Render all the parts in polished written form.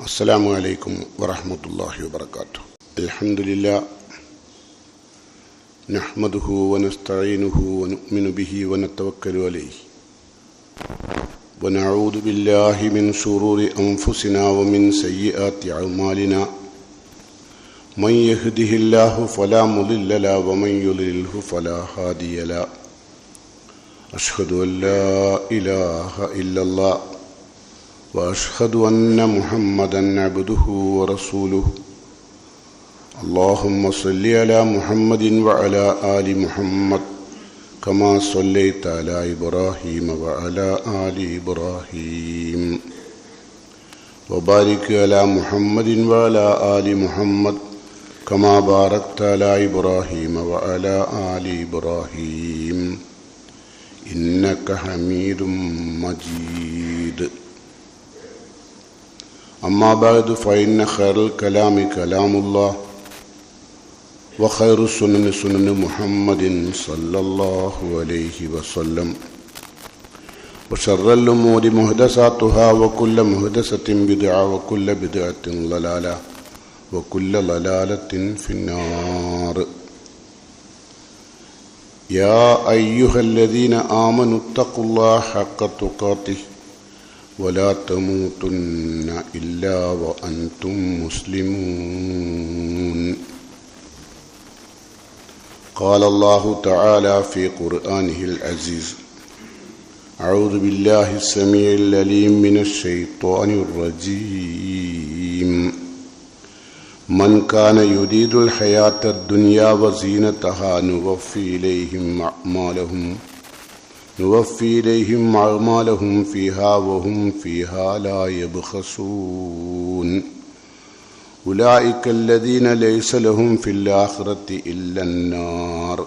السلام عليكم ورحمة الله وبركاته. الحمد لله نحمده ونستعينه ونؤمن به ونتوكل عليه ونعوذ بالله من شرور أنفسنا ومن سيئات أعمالنا من يهده الله فلا مضل له ومن يضلله فلا هادي له أشهد أن لا إله إلا الله وأشهد أن محمدا عبده ورسوله. اللهم صل على محمد وعلى آل محمد كما صليت على إبراهيم وعلى آل إبراهيم وبارك على محمد وعلى آل محمد كما باركت على إبراهيم وعلى آل إبراهيم إنك حميد مجيد. أما بعد فإن خير الكلام كلام الله وخير السنن سنن محمد صلى الله عليه وسلم وشر الأمور محدثاتها وكل محدثة بدعة وكل بدعة ضلالة وكل ضلالة في النار. يا أيها الذين آمنوا اتقوا الله حق تقاته ولا تموتن إلا وأنتم مسلمون. قال الله تعالى في قرآنه العزيز: أعوذ بالله السميع العليم من الشيطان الرجيم. من كان يريد الحياة الدنيا وزينتها نوفي إليهم أعمالهم فيها وهم فيها لا يبخسون. أولئك الذين ليس لهم في الآخرة إلا النار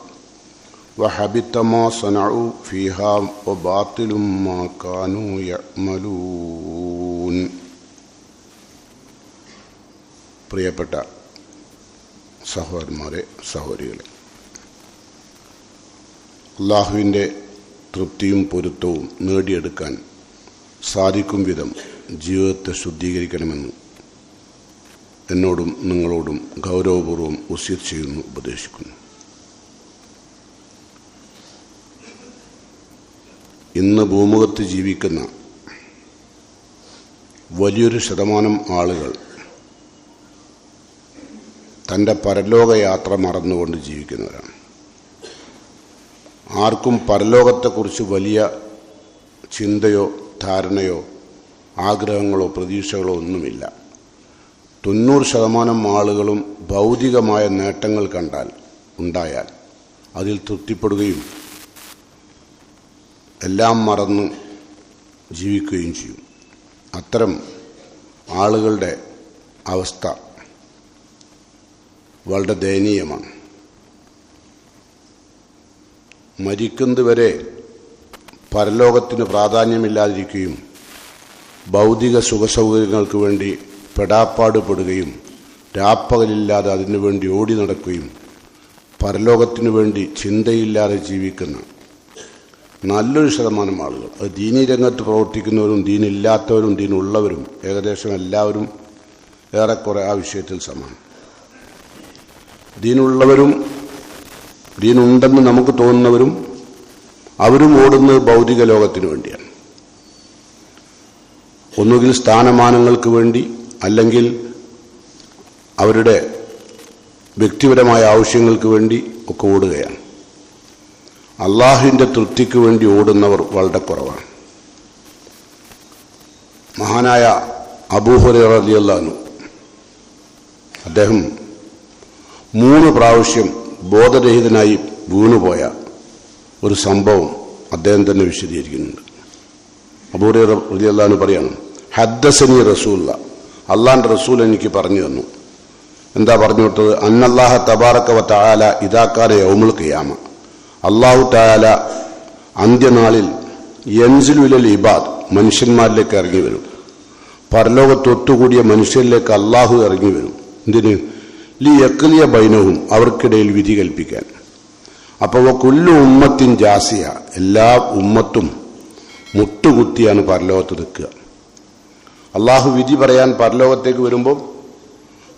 وحبط ما صنعوا فيها وباطل ما كانوا يعملون. പ്രിയപ്പെട്ട സഹോദരന്മാരെ, സഹോദരികളെ, അല്ലാഹുവിൻ്റെ തൃപ്തിയും പൊരുത്തവും നേടിയെടുക്കാൻ സാധിക്കും വിധം ജീവിതത്തെ ശുദ്ധീകരിക്കണമെന്ന് എന്നോടും നിങ്ങളോടും ഗൗരവപൂർവ്വം വസിയത്ത് ചെയ്യുന്നു, ഉപദേശിക്കുന്നു. ഇന്ന് ഭൂമുഖത്ത് ജീവിക്കുന്ന വലിയൊരു ശതമാനം ആളുകൾ തൻ്റെ പരലോകയാത്ര മറന്നുകൊണ്ട് ജീവിക്കുന്നവരാണ്. ആർക്കും പരലോകത്തെക്കുറിച്ച് വലിയ ചിന്തയോ ധാരണയോ ആഗ്രഹങ്ങളോ പ്രതീക്ഷകളോ ഒന്നുമില്ല. 90% ആളുകളും ഭൗതികമായ നേട്ടങ്ങൾ ഉണ്ടായാൽ അതിൽ തൃപ്തിപ്പെടുകയും എല്ലാം മറന്ന് ജീവിക്കുകയും ചെയ്യും. അത്തരം ആളുകളുടെ അവസ്ഥ വളരെ ദയനീയമാണ്. മരിക്കുന്നതുവരെ പരലോകത്തിന് പ്രാധാന്യമില്ലാതിരിക്കുകയും ഭൗതിക സുഖസൗകര്യങ്ങൾക്ക് വേണ്ടി പെടാപ്പാടുപെടുകയും രാപ്പകലില്ലാതെ അതിനുവേണ്ടി ഓടി നടക്കുകയും പരലോകത്തിനു വേണ്ടി ചിന്തയില്ലാതെ ജീവിക്കുന്ന നല്ലൊരു ശതമാനം ആളുകൾ, അത് ദീനീ രംഗത്ത് പ്രവർത്തിക്കുന്നവരും ദീനില്ലാത്തവരും ദീനുള്ളവരും ഏകദേശം എല്ലാവരും ഏറെക്കുറെ ആ വിഷയത്തിൽ സമാനം. ദീനുള്ളവരും ദീനുണ്ടെന്ന് നമുക്ക് തോന്നുന്നവരും അവരും ഓടുന്നത് ഭൗതിക ലോകത്തിന് വേണ്ടിയാണ്. ഒന്നുകിൽ സ്ഥാനമാനങ്ങൾക്ക് വേണ്ടി, അല്ലെങ്കിൽ അവരുടെ വ്യക്തിപരമായ ആവശ്യങ്ങൾക്ക് വേണ്ടി ഒക്കെ ഓടുകയാണ്. അള്ളാഹുവിൻ്റെ തൃപ്തിക്ക് വേണ്ടി ഓടുന്നവർ വളരെ കുറവാണ്. മഹാനായ അബൂ ഹുറൈറ റളിയല്ലാഹു അൻഹു, അദ്ദേഹം 3 പ്രാവശ്യം ബോധരഹിതനായി വീണുപോയ ഒരു സംഭവം അദ്ദേഹം തന്നെ വിശദീകരിക്കുന്നുണ്ട്. അബൂ ഹുറൈറ റളിയല്ലാഹു അൻഹു പറയാണ്: ഹദ്ദസനി റസൂലുള്ളാഹ്, അള്ളാന്റെ റസൂൽ എനിക്ക് പറഞ്ഞു തന്നു. എന്താ പറഞ്ഞു വിട്ടത്? അന്നല്ലാഹ തബാറക വ തആല ഇദാ കാന യൗമുൽ ഖിയാമ, അല്ലാഹു തആല അന്ത്യനാളിൽ യൻസിലു ഇലൽ ഇബാദ്, മനുഷ്യന്മാരിലേക്ക് ഇറങ്ങി വരും. പരലോകത്തൊത്തുകൂടിയ മനുഷ്യരിലേക്ക് അള്ളാഹു ഇറങ്ങി വരും. എന്തിന്? ലി യഖ്ലിയ ബൈനഹും, അവർക്കിടയിൽ വിധി കൽപ്പിക്കാൻ. അപ്പോൾ കുല്ലു ഉമ്മത്തിൻ ജാസിയ, എല്ലാ ഉമ്മത്തും മുട്ടുകുത്തിയാണ് പരലോകത്ത് നിൽക്കുക. അള്ളാഹു വിധി പറയാൻ പരലോകത്തേക്ക് വരുമ്പോൾ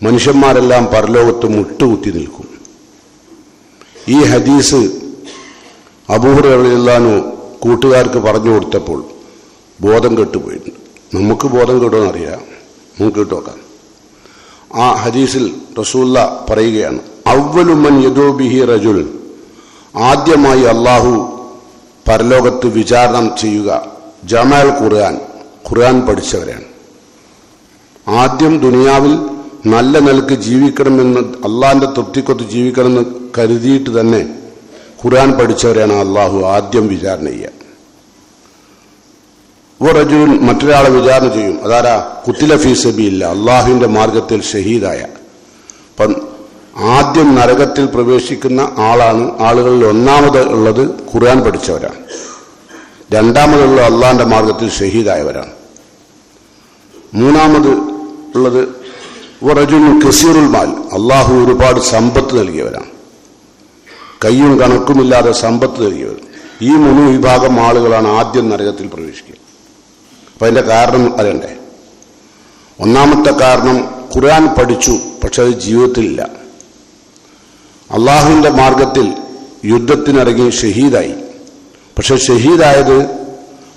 മനുഷ്യന്മാരെല്ലാം പരലോകത്ത് മുട്ടുകുത്തി നിൽക്കും. ഈ ഹദീസ് അബൂ ഹുറൈറ റളിയല്ലാഹു അൻഹു കൂട്ടുകാർക്ക് പറഞ്ഞു കൊടുത്തപ്പോൾ ബോധം കെട്ടുപോയിട്ടുണ്ട്. നമുക്ക് ബോധം കെട്ടുമെന്നറിയാം, നമുക്ക് കേട്ടുനോക്കാം. ആ ഹദീസിൽ റസൂലുള്ളാഹി പറയുകയാണ്, അവ്വലു മൻ യദൂ ബിഹി റജുൽ, ആദ്യമായി അള്ളാഹു പരലോകത്ത് വിചാരണ ചെയ്യുക ജമാൽ ഖുർആൻ പഠിച്ചവരാണ്. ആദ്യം ദുനിയാവിൽ നല്ല നിലക്ക് ജീവിക്കണമെന്ന്, അള്ളാഹിന്റെ തൃപ്തിക്കൊത്ത് ജീവിക്കണമെന്ന് കരുതിയിട്ട് തന്നെ ഖുർആൻ പഠിച്ചവരാണ് അള്ളാഹു ആദ്യം വിചാരണ ചെയ്യുക. റജുൽ, മറ്റൊരാളെ വിചാരണ ചെയ്യും. അതാരാ? ഖുതില ഫീ സബീലില്ലാ, അള്ളാഹുവിന്റെ മാർഗത്തിൽ ഷഹീദായ. അപ്പം ആദ്യം നരകത്തിൽ പ്രവേശിക്കുന്ന ആളുകളിൽ ഒന്നാമത് ഉള്ളത് ഖുർആൻ പഠിച്ചവരാണ്. രണ്ടാമതുള്ള അള്ളാഹിന്റെ മാർഗത്തിൽ ഷഹീദായവരാണ്. മൂന്നാമത് ഉള്ളത് റജുലുൻ കസീറുൽ മാൽ, അള്ളാഹു ഒരുപാട് സമ്പത്ത് നൽകിയവരാണ്. കയ്യും കണക്കുമില്ലാതെ സമ്പത്ത് നൽകിയവർ. ഈ 3 വിഭാഗം ആളുകളാണ് ആദ്യം നരകത്തിൽ പ്രവേശിക്കുക. അപ്പം അതിന്റെ കാരണം അറിയണ്ടേ? ഒന്നാമത്തെ കാരണം ഖുർആൻ പഠിച്ചു, പക്ഷെ അത് ജീവിതത്തിലില്ല. അള്ളാഹുവിന്റെ മാർഗത്തിൽ യുദ്ധത്തിനിറങ്ങി ഷഹീദായി. പക്ഷെ ഷഹീദായത്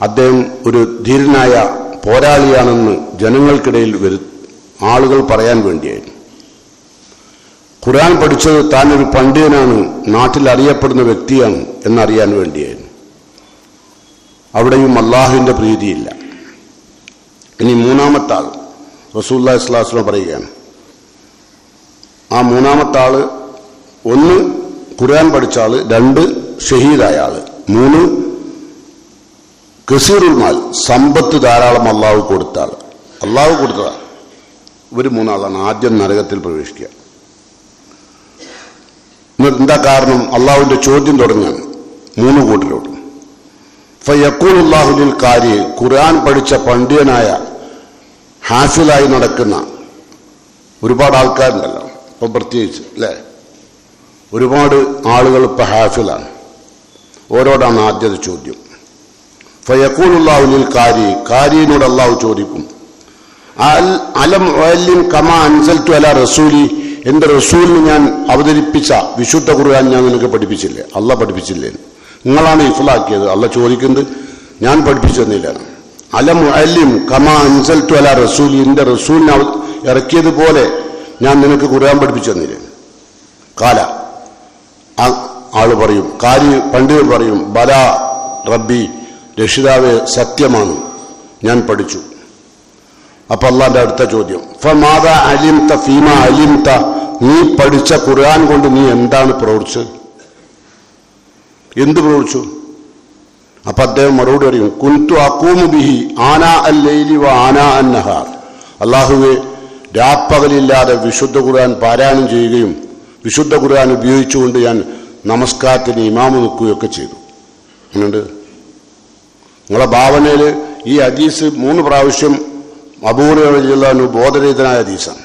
അദ്ദേഹം ഒരു ധീരനായ പോരാളിയാണെന്ന് ജനങ്ങൾക്കിടയിൽ ആളുകൾ പറയാൻ വേണ്ടിയായിരുന്നു. ഖുർആൻ പഠിച്ചത് താൻ ഒരു പണ്ഡിതനാണ്, നാട്ടിൽ അറിയപ്പെടുന്ന വ്യക്തിയാണ് എന്നറിയാൻ വേണ്ടിയായിരുന്നു. അവിടെയും അള്ളാഹുവിന്റെ പ്രീതിയില്ല. ഇനി മൂന്നാമത്തെ ആൾ റസൂലുള്ളാഹി സ്വല്ലല്ലാഹു അലൈഹി വസല്ലം പറയുകയാണ്, ആ മൂന്നാമത്തെ ആള് 1 ഖുർആൻ പഠിച്ച ആള്, 2 ഷഹീദായ ആള്, 3 കസീറുൽ മാൽ, സമ്പത്ത് ധാരാളം അള്ളാഹു കൊടുത്ത ആള്. അള്ളാഹു കൊടുത്തതാണ്. ഇവർ 3 ആളാണ് ആദ്യം നരകത്തിൽ പ്രവേശിക്കുക. എന്താ കാരണം? അള്ളാഹുവിന്റെ ചോദ്യം തുടങ്ങാണ് 3 കൂട്ടരോട്. ഫയഖൂലുല്ലാഹു ലിൽ ഖാരി, ഖുർആൻ പഠിച്ച പണ്ഡിതനായ ഹാഫിലായി നടക്കുന്ന ഒരുപാട് ആൾക്കാരുണ്ടല്ലോ ഇപ്പം, പ്രത്യേകിച്ച് അല്ലേ, ഒരുപാട് ആളുകൾ ഇപ്പം ഹാഫിലാണ്. ഓരോടാണ് ആദ്യത്തെ ചോദ്യം. ഫയഖൂലുല്ലാഹു ലിൽ ഖാരി, ഖാരിയോട് അള്ളാഹു ചോദിക്കും, അലം ഉഅല്ലിം കമാ അൻസൽതു അലാ റസൂലി, എന്റെ റസൂലിന് ഞാൻ അവതരിപ്പിച്ച വിശുദ്ധ ഖുർആൻ ഞാൻ നിനക്ക് പഠിപ്പിച്ചില്ലേ? അള്ളാഹ് പഠിപ്പിച്ചില്ലേ? നിങ്ങളാണ് ഇഫ്ലാക്കിയത്. അള്ളാഹ് ചോദിക്കുന്നത് ഞാൻ പഠിപ്പിച്ചു തന്നില്ല. അലം ഉഅല്ലിം കമാ അൻസൽതു അലാ റസൂലി, എന്റെ റസൂലിനെ ഇറക്കിയതുപോലെ ഞാൻ നിനക്ക് ഖുർആൻ പഠിപ്പിച്ചു തന്നില്ലേ? കാല, ആള് പറയും, പണ്ഡിതൻ പറയും, ബല റബ്ബി, രക്ഷിതാവേ സത്യമാണ്, ഞാൻ പഠിച്ചു. അപ്പൊ അള്ളാന്റെ അടുത്ത ചോദ്യം, ഫമാദാ അലിംത ഫീമാ അലിംത, നീ പഠിച്ച ഖുർആൻ കൊണ്ട് നീ എന്താണ് പ്രവർത്തിച്ചത്? എന്ത് പ്രവർത്തിച്ചു? അപ്പൊ അദ്ദേഹം മറുപടി പറയും, കുന്തു അഖൂമു ബിഹി ആനാ അൽ ലൈലി വ ആനാ അൻ നഹാർ, അല്ലാഹുവേ രാപ്പകലില്ലാതെ വിശുദ്ധ ഖുർആൻ പാരായണം ചെയ്യുകയും വിശുദ്ധ ഖുർആൻ ഉപയോഗിച്ചുകൊണ്ട് ഞാൻ നമസ്കാരത്തിന് ഇമാമ് നിൽക്കുകയൊക്കെ ചെയ്തു. അങ്ങനെയുണ്ട്. നിങ്ങളെ ഭാവനയിൽ ഈ ഹദീസ് 3 പ്രാവശ്യം അബൂ ഹുറൈറ റളിയല്ലാഹു അൻഹു ബോധരഹിതനായ ഹദീസാണ്.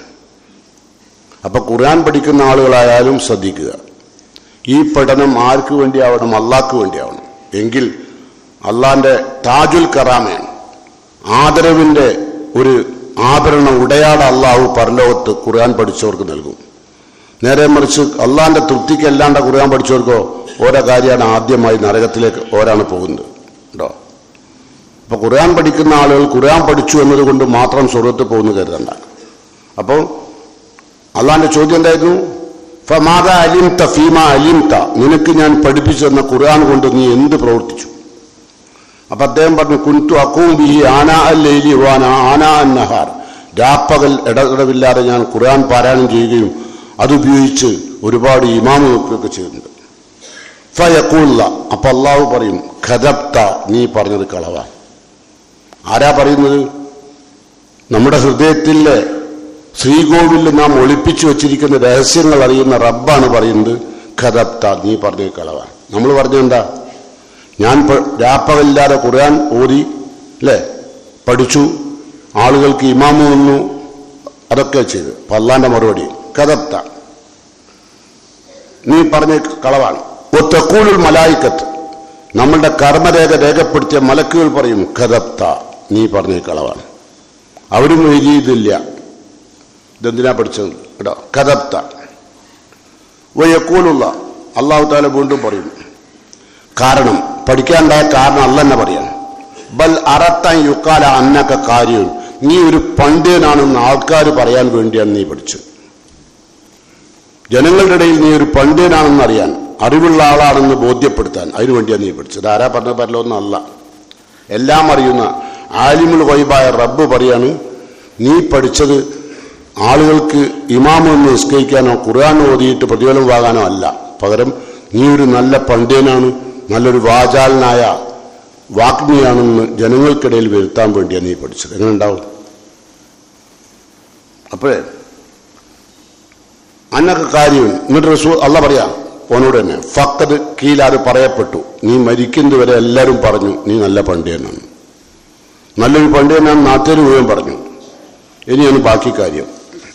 അപ്പൊ ഖുർആൻ പഠിക്കുന്ന ആളുകളായാലും ശ്രദ്ധിക്കുക, ഈ പഠനം ആർക്ക് വേണ്ടിയാവണം? അള്ളാഹ്ക്ക് വേണ്ടിയാവണം. എങ്കിൽ അള്ളാന്റെ താജുൽ കറാമയാണ്, ആദരവിന്റെ ഒരു ആഭരണ ഉടയാട അള്ളാഹു പരലോകത്ത് ഖുർആൻ പഠിച്ചവർക്ക് നൽകും. നേരെ മറിച്ച് അള്ളാന്റെ തൃപ്തിക്ക് അല്ലാണ്ട് ഖുർആൻ പഠിച്ചവർക്കോ ഓരോ കാര്യമാണ് ആദ്യമായി നരകത്തിലേക്ക് ഓരാണ് പോകുന്നത് കേട്ടോ. അപ്പൊ ഖുർആൻ പഠിക്കുന്ന ആളുകൾ ഖുർആൻ പഠിച്ചു എന്നതുകൊണ്ട് മാത്രം സ്വർഗ്ഗത്തിൽ പോകുന്നു കരുതണ്ട. അപ്പോൾ അള്ളാന്റെ ചോദ്യം എന്തായിരുന്നു? ഫമാദാ അലിംത ഫീമാ അലിംത, നിനക്ക് ഞാൻ പഠിപ്പിച്ചു തന്ന ഖുർആൻ കൊണ്ട് നീ എന്ത് പ്രവർത്തിച്ചു? അപ്പൊ അദ്ദേഹം പറഞ്ഞു, കുന്തു അഖൂമു ബിഹി ആനാ അൽ ലൈലി വ ആനാ അൻ നഹാർ, രാപ്പകൽ ഇടവില്ലാതെ ഞാൻ ഖുർആൻ പാരായണം ചെയ്യുകയും അതുപയോഗിച്ച് ഒരുപാട് ഇമാമ് നോക്കുകയൊക്കെ ചെയ്യുന്നുണ്ട്. ഫയഖൂല, അപ്പൊ അള്ളാഹു പറയും, ഖദബ്ത, നീ പറഞ്ഞത് കളവാണ്. ആരാ പറയുന്നത്? നമ്മുടെ ഹൃദയത്തിലെ ശ്രീകോവിലിൽ നാം ഒളിപ്പിച്ചു വച്ചിരിക്കുന്ന രഹസ്യങ്ങൾ അറിയുന്ന റബ്ബാണ് പറയുന്നത്, ഖദബ്ത, നീ പറഞ്ഞത് കളവാണ്. നമ്മൾ പറഞ്ഞെന്താ? ഞാൻ രാപ്പകലില്ലാതെ ഖുർആൻ ഓതി അല്ലേ, പഠിച്ചു, ആളുകൾക്ക് ഇമാമു വന്നു, അതൊക്കെ ചെയ്തു. അപ്പൊ അള്ളാന്റെ മറുപടി, ഖദബ്ത, നീ പറഞ്ഞ കളവാണ്. ഒത്തക്കൂലുൽ മലായിക്കത്ത്, നമ്മളുടെ കർമ്മരേഖ രേഖപ്പെടുത്തിയ മലക്കുകൾ പറയും, ഖദബ്ത, നീ പറഞ്ഞ കളവാണ്. അവരും എഴുതിയതില്ല. ഇതെന്തിനാ പഠിച്ചത് കേട്ടോ? കദബ്ത വയഖൂലുള്ള അല്ലാഹു തആല വീണ്ടും പറയും. കാരണം പഠിക്കാനുണ്ടായ കാരണം അല്ല തന്നെ പറയാണ്. ബൽ അറത്തൻ യുക്കാല അന്നക കാര്യം, നീ ഒരു പണ്ഡിതനാണെന്ന് ആൾക്കാർ പറയാൻ വേണ്ടിയാണ് നീ പഠിച്ചത്. ജനങ്ങളുടെ ഇടയിൽ നീ ഒരു പണ്ഡിതനാണെന്ന് അറിയാൻ, അറിവുള്ള ആളാണെന്ന് ബോധ്യപ്പെടുത്താൻ, അതിനു വേണ്ടിയാണ് നീ പഠിച്ചത്. ആരാ പറഞ്ഞ പരലൊന്നല്ല, എല്ലാം അറിയുന്ന ആലിമുൽ ഗൈബായ റബ്ബ് പറയാണ്, നീ പഠിച്ചത് ആളുകൾക്ക് ഇമാമൊന്ന് നിസ്കരിക്കാനോ ഖുർആൻ ഓതിയിട്ട് പ്രതിഫലം വാങ്ങാനോ അല്ല. പകരം നീ ഒരു നല്ല പണ്ഡിതനാണ്, നല്ലൊരു വാചാലനായ വാഗ്മിയാണെന്ന് ജനങ്ങൾക്കിടയിൽ വരുത്താൻ വേണ്ടിയാണ് നീ പഠിച്ചത്. എങ്ങനെ ഉണ്ടാവും? അപ്പോഴേ അന്നൊക്കെ കാര്യം. എന്നിട്ട് റസൂൽ അല്ലാഹ് പറയാ ഓനോട് തന്നെ, ഫഖദ് കീല, അത് പറയപ്പെട്ടു, നീ മരിക്കുന്നതുവരെ എല്ലാവരും പറഞ്ഞു നീ നല്ല പണ്ഡിതനാണ്, നല്ലൊരു പണ്ഡിതനാണ് നാട്ടുകാർ മുഴുവൻ പറഞ്ഞു. ഇനിയാണ് ബാക്കി കാര്യം.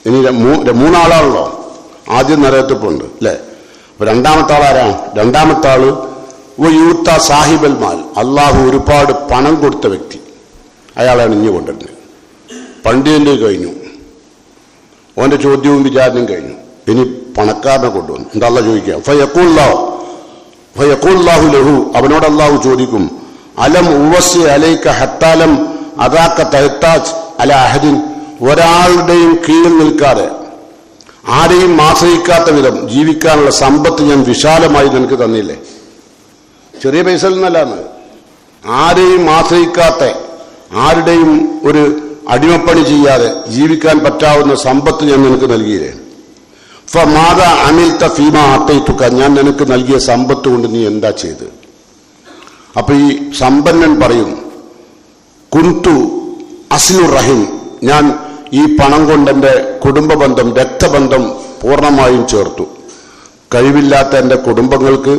ഇനി മൂന്നാളാണല്ലോ. ആദ്യം നരകത്തിപ്പുണ്ട് അല്ലേ? രണ്ടാമത്തെ ആളാരാ? രണ്ടാമത്തെ ആള് യൂത്ത സാഹിബൽ മാൽ, അള്ളാഹു ഒരുപാട് പണം കൊടുത്ത വ്യക്തി, അയാളാണ് ഇഞ്ഞു കൊണ്ടിരുന്നത്. പണ്ഡിതന്റെ കഴിഞ്ഞു, ഓന്റെ ചോദ്യവും വിചാരണയും കഴിഞ്ഞു. ഇനി പണക്കാരനെ കൊണ്ടുവന്നു. എന്താ അല്ലാഹു ചോദിക്കുക? ഫയഖൂലുല്ലാഹു ലഹു, അവനോട് അള്ളാഹു ചോദിക്കും, അലം ഉവസ്സി അലൈക ഹത്താലം അദാക തഹ്താജ് അല അഹദിൻ, ഒരാളുടെയും കീഴിൽ നിൽക്കാതെ ആരെയും ആശ്രയിക്കാത്ത വിധം ജീവിക്കാനുള്ള സമ്പത്ത് ഞാൻ വിശാലമായി നിനക്ക് തന്നില്ലേ? ചെറിയ പൈസ എന്നല്ലാന്ന്, ആരെയും ആശ്രയിക്കാത്ത, ആരുടെയും ഒരു അടിമപ്പണി ചെയ്യാതെ ജീവിക്കാൻ പറ്റാവുന്ന സമ്പത്ത് ഞാൻ നിനക്ക് നൽകിയില്ലേ? ഫമാദ അമിൽത ഫീമ അത്തൈതുക, ഞാൻ നിനക്ക് നൽകിയ സമ്പത്ത് കൊണ്ട് നീ എന്താ ചെയ്ത്? അപ്പൊ ഈ സമ്പന്നൻ പറയും, കുന്തു അസ്ലുർ റഹിം, ഞാൻ ഈ പണം കൊണ്ട് എൻ്റെ കുടുംബ ബന്ധം, രക്തബന്ധം പൂർണ്ണമായും ചേർത്തു. കഴിവില്ലാത്ത എൻ്റെ കുടുംബങ്ങൾക്ക്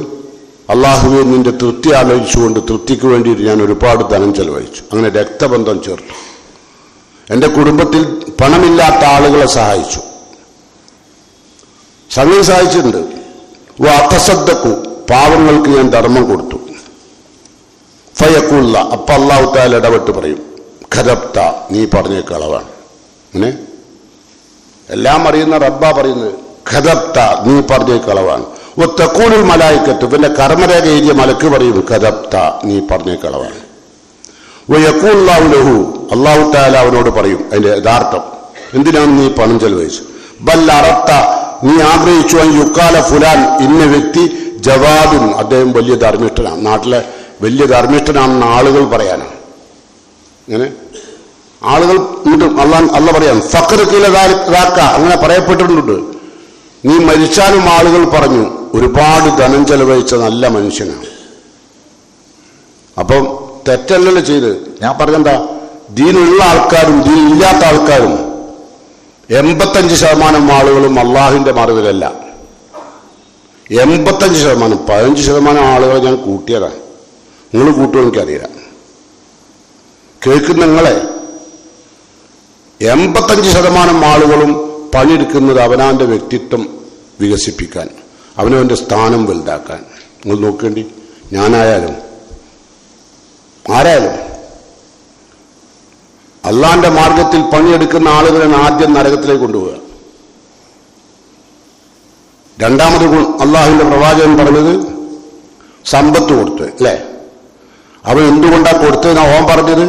അള്ളാഹുവെ നിന്റെ തൃപ്തി ആലോചിച്ചുകൊണ്ട് തൃപ്തിക്ക് വേണ്ടിയിട്ട് ഞാൻ ഒരുപാട് ധനം ചെലവഴിച്ചു. അങ്ങനെ രക്തബന്ധം ചേർത്തു. എൻ്റെ കുടുംബത്തിൽ പണമില്ലാത്ത ആളുകളെ സഹായിച്ചു. സംഗതി സഹായിച്ചിട്ടുണ്ട്. അത്തസദ്ദഖു, പാവങ്ങൾക്ക് ഞാൻ ധർമ്മം കൊടുത്തു. ഫയഖൂല, അപ്പൊ അല്ലാഹു തആല ഇടപെട്ട് പറയും, ഖദബ്ത, നീ പറഞ്ഞ കളവാണ്. അങ്ങനെ എല്ലാം അറിയുന്ന റബ്ബാ പറയുന്നത്, ഖദബ്ത, നീ പറഞ്ഞ കളവാണ്. തഖൂലുൽ മലായികത്തു, പിന്നെ കർമ്മരേഖ എഴുതിയ മലക്ക് പറയും, ഖദബ്ത, നീ പറഞ്ഞ കളവാണ്. വയഖൂലുല്ലാഹു ലഹു, അല്ലാഹു തആല അവനോട് പറയും അതിന്റെ യഥാർത്ഥം, എന്തിനാണ് നീ പണം ചെലവഴിച്ചു? ബൽ അറത്ത, നീ ആഗ്രഹിച്ചു, യുക്കാല ഫുലാൻ, ഇന്ന വ്യക്തി ജവാദുൻ, അദ്ദേഹം വലിയ ധർമ്മിഷ്ഠനാണ്, നാട്ടിലെ വലിയ ധർമ്മിഷ്ഠനാണെന്ന് ആളുകൾ പറയാനാണ്. ഇങ്ങനെ ആളുകൾ അല്ല പറയാൻ, ഫഖർ കീലതാക്ക, അങ്ങനെ പറയപ്പെട്ടിട്ടുണ്ട്. നീ മരിച്ചാലും ആളുകൾ പറഞ്ഞു ഒരുപാട് ധനം ചെലവഴിച്ച നല്ല മനുഷ്യനാണ്. അപ്പം തെറ്റല്ലല്ലോ ചെയ്ത്. ഞാൻ പറഞ്ഞെന്താ, ദീനുള്ള ആൾക്കാരും ദീനില്ലാത്ത ആൾക്കാരും 85% ആളുകളും അള്ളാഹുവിന്റെ മാർഗ്ഗത്തിലല്ല. 85%, 15% ആളുകളെ ഞാൻ കൂട്ടിയതാണ്. നിങ്ങൾ കൂട്ടുമെന്ന് എനിക്കറിയില്ല. കേൾക്കുന്ന നിങ്ങളെ 85% ആളുകളും പണിയെടുക്കുന്നത് അവനവൻ്റെ വ്യക്തിത്വം വികസിപ്പിക്കാൻ, അവനവൻ്റെ സ്ഥാനം വലുതാക്കാൻ. നിങ്ങൾ നോക്കേണ്ടി, ഞാനായാലും ആരായാലും അള്ളാന്റെ മാർഗത്തിൽ പണിയെടുക്കുന്ന ആളുകളെ ആദ്യം നരകത്തിലേക്ക് കൊണ്ടുപോവുക. രണ്ടാമത് അള്ളാഹുവിന്റെ പ്രവാചകൻ പറഞ്ഞത് സമ്പത്ത് കൊടുത്ത് അല്ലേ? അവൻ എന്തുകൊണ്ടാ കൊടുത്തതെന്നാ ഓൻ പറഞ്ഞത്?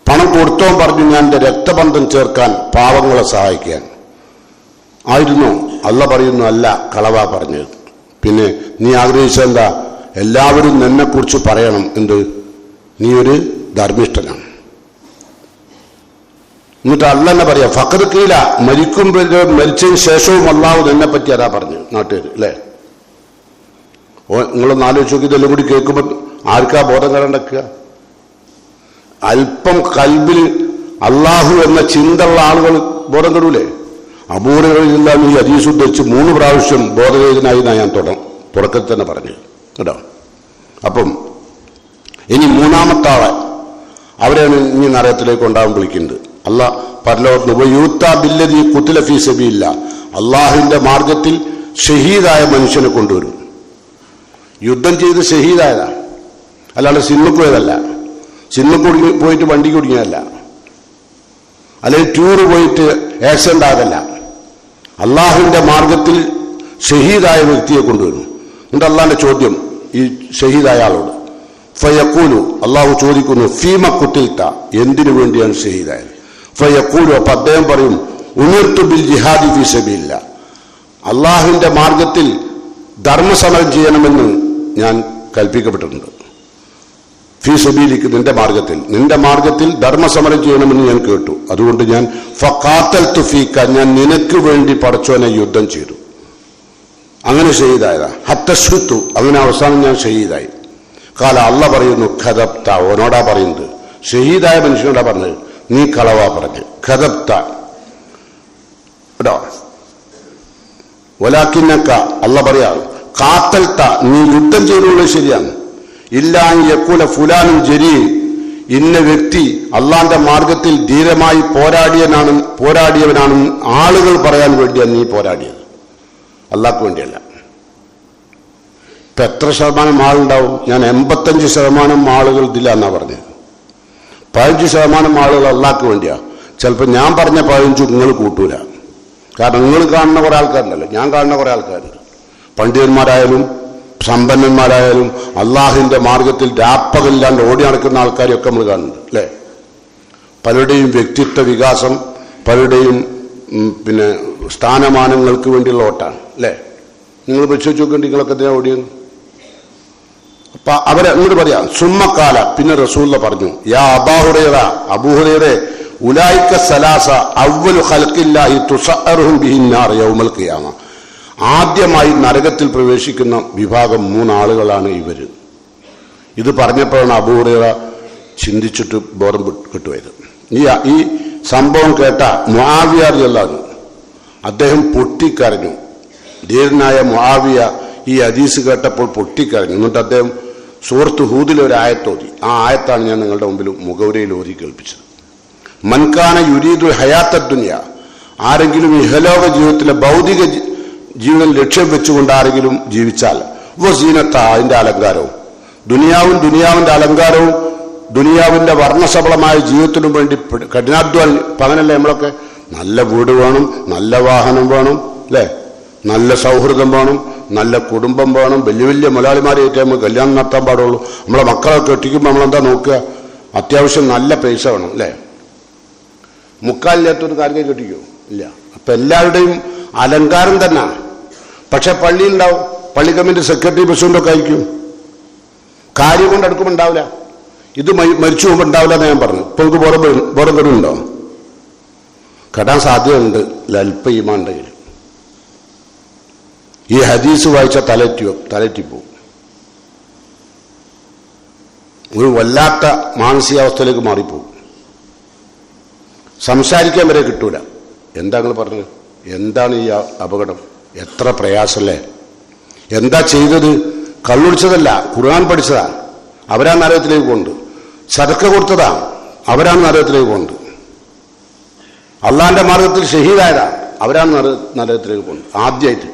പണം കൊടുത്തോൻ പറഞ്ഞു ഞാൻ എൻ്റെ രക്തബന്ധം ചേർക്കാൻ, പാവങ്ങളെ സഹായിക്കാൻ ആയിരുന്നു. അല്ല പറയുന്നു അല്ല, കളവാ പറഞ്ഞത്. പിന്നെ നീ ആഗ്രഹിച്ചെന്താ? എല്ലാവരും നിന്നെക്കുറിച്ച് പറയണം, എന്ത്, നീ ഒരു ധർമ്മിഷ്ഠനാണ്. എന്നിട്ട് അല്ല തന്നെ പറയാം, ഫഖർ കീല, മരിച്ചതിന് ശേഷവും അല്ലാഹു എന്നെ പറ്റി അതാ പറഞ്ഞു നാട്ടുകാർ അല്ലേ? നിങ്ങളൊന്ന് ആലോചിച്ച് നോക്കി. ഇതെല്ലാം കൂടി കേൾക്കുമ്പോൾ ആർക്കാ ബോധം കണ്ടക്കുക? അല്പം കൽബിൽ അള്ളാഹു എന്ന ചിന്തയുള്ള ആളുകൾ ബോധം കെടൂലേ? അബൂഹുറൈറ ഈ ഹദീസ് ഉദ്ധരിച്ച് 3 പ്രാവശ്യം ബോധരഹിതനായി ഞാൻ തുടക്കത്തിൽ തന്നെ പറഞ്ഞു കേട്ടോ. അപ്പം ഇനി മൂന്നാമത്തെ ആളെ അവരെയാണ് ഇനി നരകത്തിലേക്ക് കൊണ്ടാവാൻ വിളിക്കുന്നത്. അള്ളാഹ് പരലോകത്ത് കുത്തില ഫീ സബീലില്ലാ, അള്ളാഹുവിന്റെ മാർഗത്തിൽ ഷഹീദായ മനുഷ്യനെ കൊണ്ടുവരും. യുദ്ധം ചെയ്ത് ഷഹീദായതാ, അല്ലാണ്ട് സിനിമക്ക് പോയതല്ല, സിനിമക്ക് പോയിട്ട് വണ്ടി കുടുങ്ങിയതല്ല. അല്ലെങ്കിൽ ടൂറ് പോയിട്ട് ആക്സിഡന്റ് ആകല്ല. അള്ളാഹുവിന്റെ മാർഗത്തിൽ ഷഹീദായ വ്യക്തിയെ കൊണ്ടുവരുന്നു. എന്നിട്ട് അള്ളാഹിന്റെ ചോദ്യം ഈ ഷഹീദായ ആളോട്, ഫയഖൂലു, അള്ളാഹു ചോദിക്കുന്നു, ഫീമ ഖുതിൽത, എന്തിനു വേണ്ടിയാണ് ഷഹീദായത്? ഫയഖൂലു, അപ്പൊ അദ്ദേഹം പറയും, ഉമിർതു ബിൽ ജിഹാദി ഫീ സബീലില്ലാഹ്, അള്ളാഹുവിന്റെ മാർഗത്തിൽ ധർമ്മസമരം ചെയ്യണമെന്ന് ഞാൻ കൽപ്പിക്കപ്പെട്ടിട്ടുണ്ട്. ഫീ സബീലിക്ക്, നിന്റെ മാർഗത്തിൽ ധർമ്മസമരം ചെയ്യണമെന്ന് ഞാൻ കേട്ടു. അതുകൊണ്ട് ഞാൻ ഫഖാതൽതു ഫീക, ഞാൻ നിനക്ക് വേണ്ടി പടച്ചോനെ യുദ്ധം ചെയ്തു. അങ്ങനെ ഷഹീദായതാ. ഹത്തശ്ഹുതു, അങ്ങനെ അവസാനം ഞാൻ ഷഹീദായി. കാല, അള്ള പറയുന്നു, ഖദബ്ത, ഓനോടാ പറയുന്നത്, ഷഹീദായ മനുഷ്യനോടാ പറഞ്ഞത്, നീ കളവാ പറഞ്ഞ്. ഖദബ്ത കേട്ടോ. വലാകിന്നക, അള്ള പറയാ, ഖാതൽത, നീ യുദ്ധം ചെയ്തുള്ളത് ശരിയാണ്. ഇല്ലാ അൻ യഖൂല ഫുലാനും ജരീ, ഇന്ന വ്യക്തി അള്ളാന്റെ മാർഗത്തിൽ ധീരമായി പോരാടിയവനാണ് ആളുകൾ പറയാൻ വേണ്ടിയാണ് നീ പോരാടിയത്, അള്ളാഹ്ക്ക് വേണ്ടിയല്ല. ഇപ്പൊ എത്ര ശതമാനം ആളുണ്ടാവും? ഞാൻ 85% ആളുകൾ ഇതില്ല എന്നാ പറഞ്ഞത്. 15% ആളുകൾ അള്ളാഹ്ക്ക് വേണ്ടിയാ. ചിലപ്പോൾ ഞാൻ പറഞ്ഞ 15 നിങ്ങൾ കൂട്ടൂല. കാരണം നിങ്ങൾ കാണുന്ന കുറെ ആൾക്കാരുണ്ടല്ലോ, ഞാൻ കാണുന്ന കുറെ ആൾക്കാരുണ്ട്, പണ്ഡിതന്മാരായാലും സമ്പന്നന്മാരായാലും അള്ളാഹുവിന്റെ മാർഗത്തിൽ രാപ്പകലില്ലാണ്ട് ഓടി നടക്കുന്ന ആൾക്കാരെയൊക്കെ നമ്മൾ കാണുന്നുണ്ട് അല്ലേ? പലരുടെയും വ്യക്തിത്വ വികാസം, പലരുടെയും പിന്നെ സ്ഥാനമാനങ്ങൾക്ക് വേണ്ടിയുള്ള ഓട്ടാണ് അല്ലേ? നിങ്ങൾ പരിശോധിച്ച് നോക്കേണ്ടി, നിങ്ങളൊക്കെ എന്തിനാ ഓടിയെന്ന്. അപ്പൊ അവരെ ഇങ്ങോട്ട് പറയാം, സുമ്മക്കാല, പിന്നെ റസൂലുള്ള പറഞ്ഞു, യാ അബൂ ഹുറൈറ ഉലൈക സലാസ അവ്വലു ഖൽഖില്ലാഹി തുസഅറുഹും ബിഹിന്നാർ യൗമൽ ഖിയാമ, ആദ്യമായി നരകത്തിൽ പ്രവേശിക്കുന്ന വിഭാഗം 3 ആളുകളാണ് ഇവര്. ഇത് പറഞ്ഞപ്പോഴാണ് അബൂ ഹുറൈറ ചിന്തിച്ചിട്ട് ബോധം കിട്ടുപോയത്. ഈ സംഭവം കേട്ട മുആവിയ റളിയല്ലാഹു അൻഹു, അദ്ദേഹം പൊട്ടിക്കരഞ്ഞു. ധീരനായ മുആവിയ ഈ ഹദീസ് കേട്ടപ്പോൾ പൊട്ടിക്കരഞ്ഞു. എന്നിട്ട് അദ്ദേഹം സൂറത്ത് ഹൂദിലെ ഒരു ആയത്തോതി. ആ ആയത്താണ് ഞാൻ നിങ്ങളുടെ മുമ്പിൽ മുഖവുരയിൽ ഓതി കേൾപ്പിച്ചത്. മൻകാന യുരീദു ഹയാത്ത ദുനിയ, ആരെങ്കിലും ഇഹലോക ജീവിതത്തിലെ ഭൗതിക ജീവിതം ലക്ഷ്യം വെച്ചുകൊണ്ട് ആരെങ്കിലും ജീവിച്ചാൽ, വസീനത്ത, അതിന്റെ അലങ്കാരവും, ദുനിയാവിന്റെ അലങ്കാരവും ദുനിയാവിന്റെ വർണ്ണസഫലമായ ജീവിതത്തിനും വേണ്ടി കഠിനാധ്വാനം. പകനല്ലേ നമ്മളൊക്കെ നല്ല വീട് വേണം, നല്ല വാഹനം വേണം അല്ലേ, നല്ല സൗഹൃദം വേണം, നല്ല കുടുംബം വേണം, വലിയ വലിയ മുതലാളിമാരെയായിട്ട് നമ്മൾ കല്യാണം നടത്താൻ പാടുള്ളൂ. നമ്മളെ മക്കളെ കെട്ടിക്കുമ്പോൾ നമ്മളെന്താ നോക്കുക? അത്യാവശ്യം നല്ല പൈസ വേണം അല്ലേ? മുക്കാലില്ലാത്തൊരു കാര്യം കെട്ടിക്കോ? ഇല്ല. അപ്പൊ എല്ലാവരുടെയും അലങ്കാരം തന്നെ. പക്ഷെ പള്ളിയിലുണ്ടാവും, പള്ളി കമ്മിറ്റി സെക്രട്ടറി പ്രസിഡന്റൊക്കെ ആയിരിക്കും, കാര്യം കൊണ്ട് അടുക്കുമ്പോൾ ഉണ്ടാവില്ല. ഇത് മരിച്ചു പോകുമ്പോൾ ഉണ്ടാവില്ല എന്ന് ഞാൻ പറഞ്ഞു. ഇപ്പൊ നമുക്ക് ബോധം കെടുന്നുണ്ടോ? കെടാൻ സാധ്യതയുണ്ട് അല്പ ഈമാണ്ടെങ്കിൽ. ഈ ഹദീസ് വായിച്ച തലറ്റിപ്പോവും. ഒരു വല്ലാത്ത മാനസികാവസ്ഥയിലേക്ക് മാറിപ്പോവും. സംസാരിക്കാൻ വരെ കിട്ടൂല. എന്താ നിങ്ങൾ പറഞ്ഞത്? എന്താണ് ഈ അപകടം? എത്ര പ്രയാസമല്ലേ? എന്താ ചെയ്തത്? കള്ളുടിച്ചതല്ല, ഖുർആൻ പഠിച്ചതാ, അവരാ നരകത്തിലേക്ക് പോകുന്നത്. സദക്ക കൊടുത്തതാ, അവരാണ് നരകത്തിലേക്ക് പോകുന്നത്. അള്ളാന്റെ മാർഗത്തിൽ ഷഹീദായതാ, അവരാണ് നരകത്തിലേക്ക് പോകുന്നത് ആദ്യമായിട്ട്.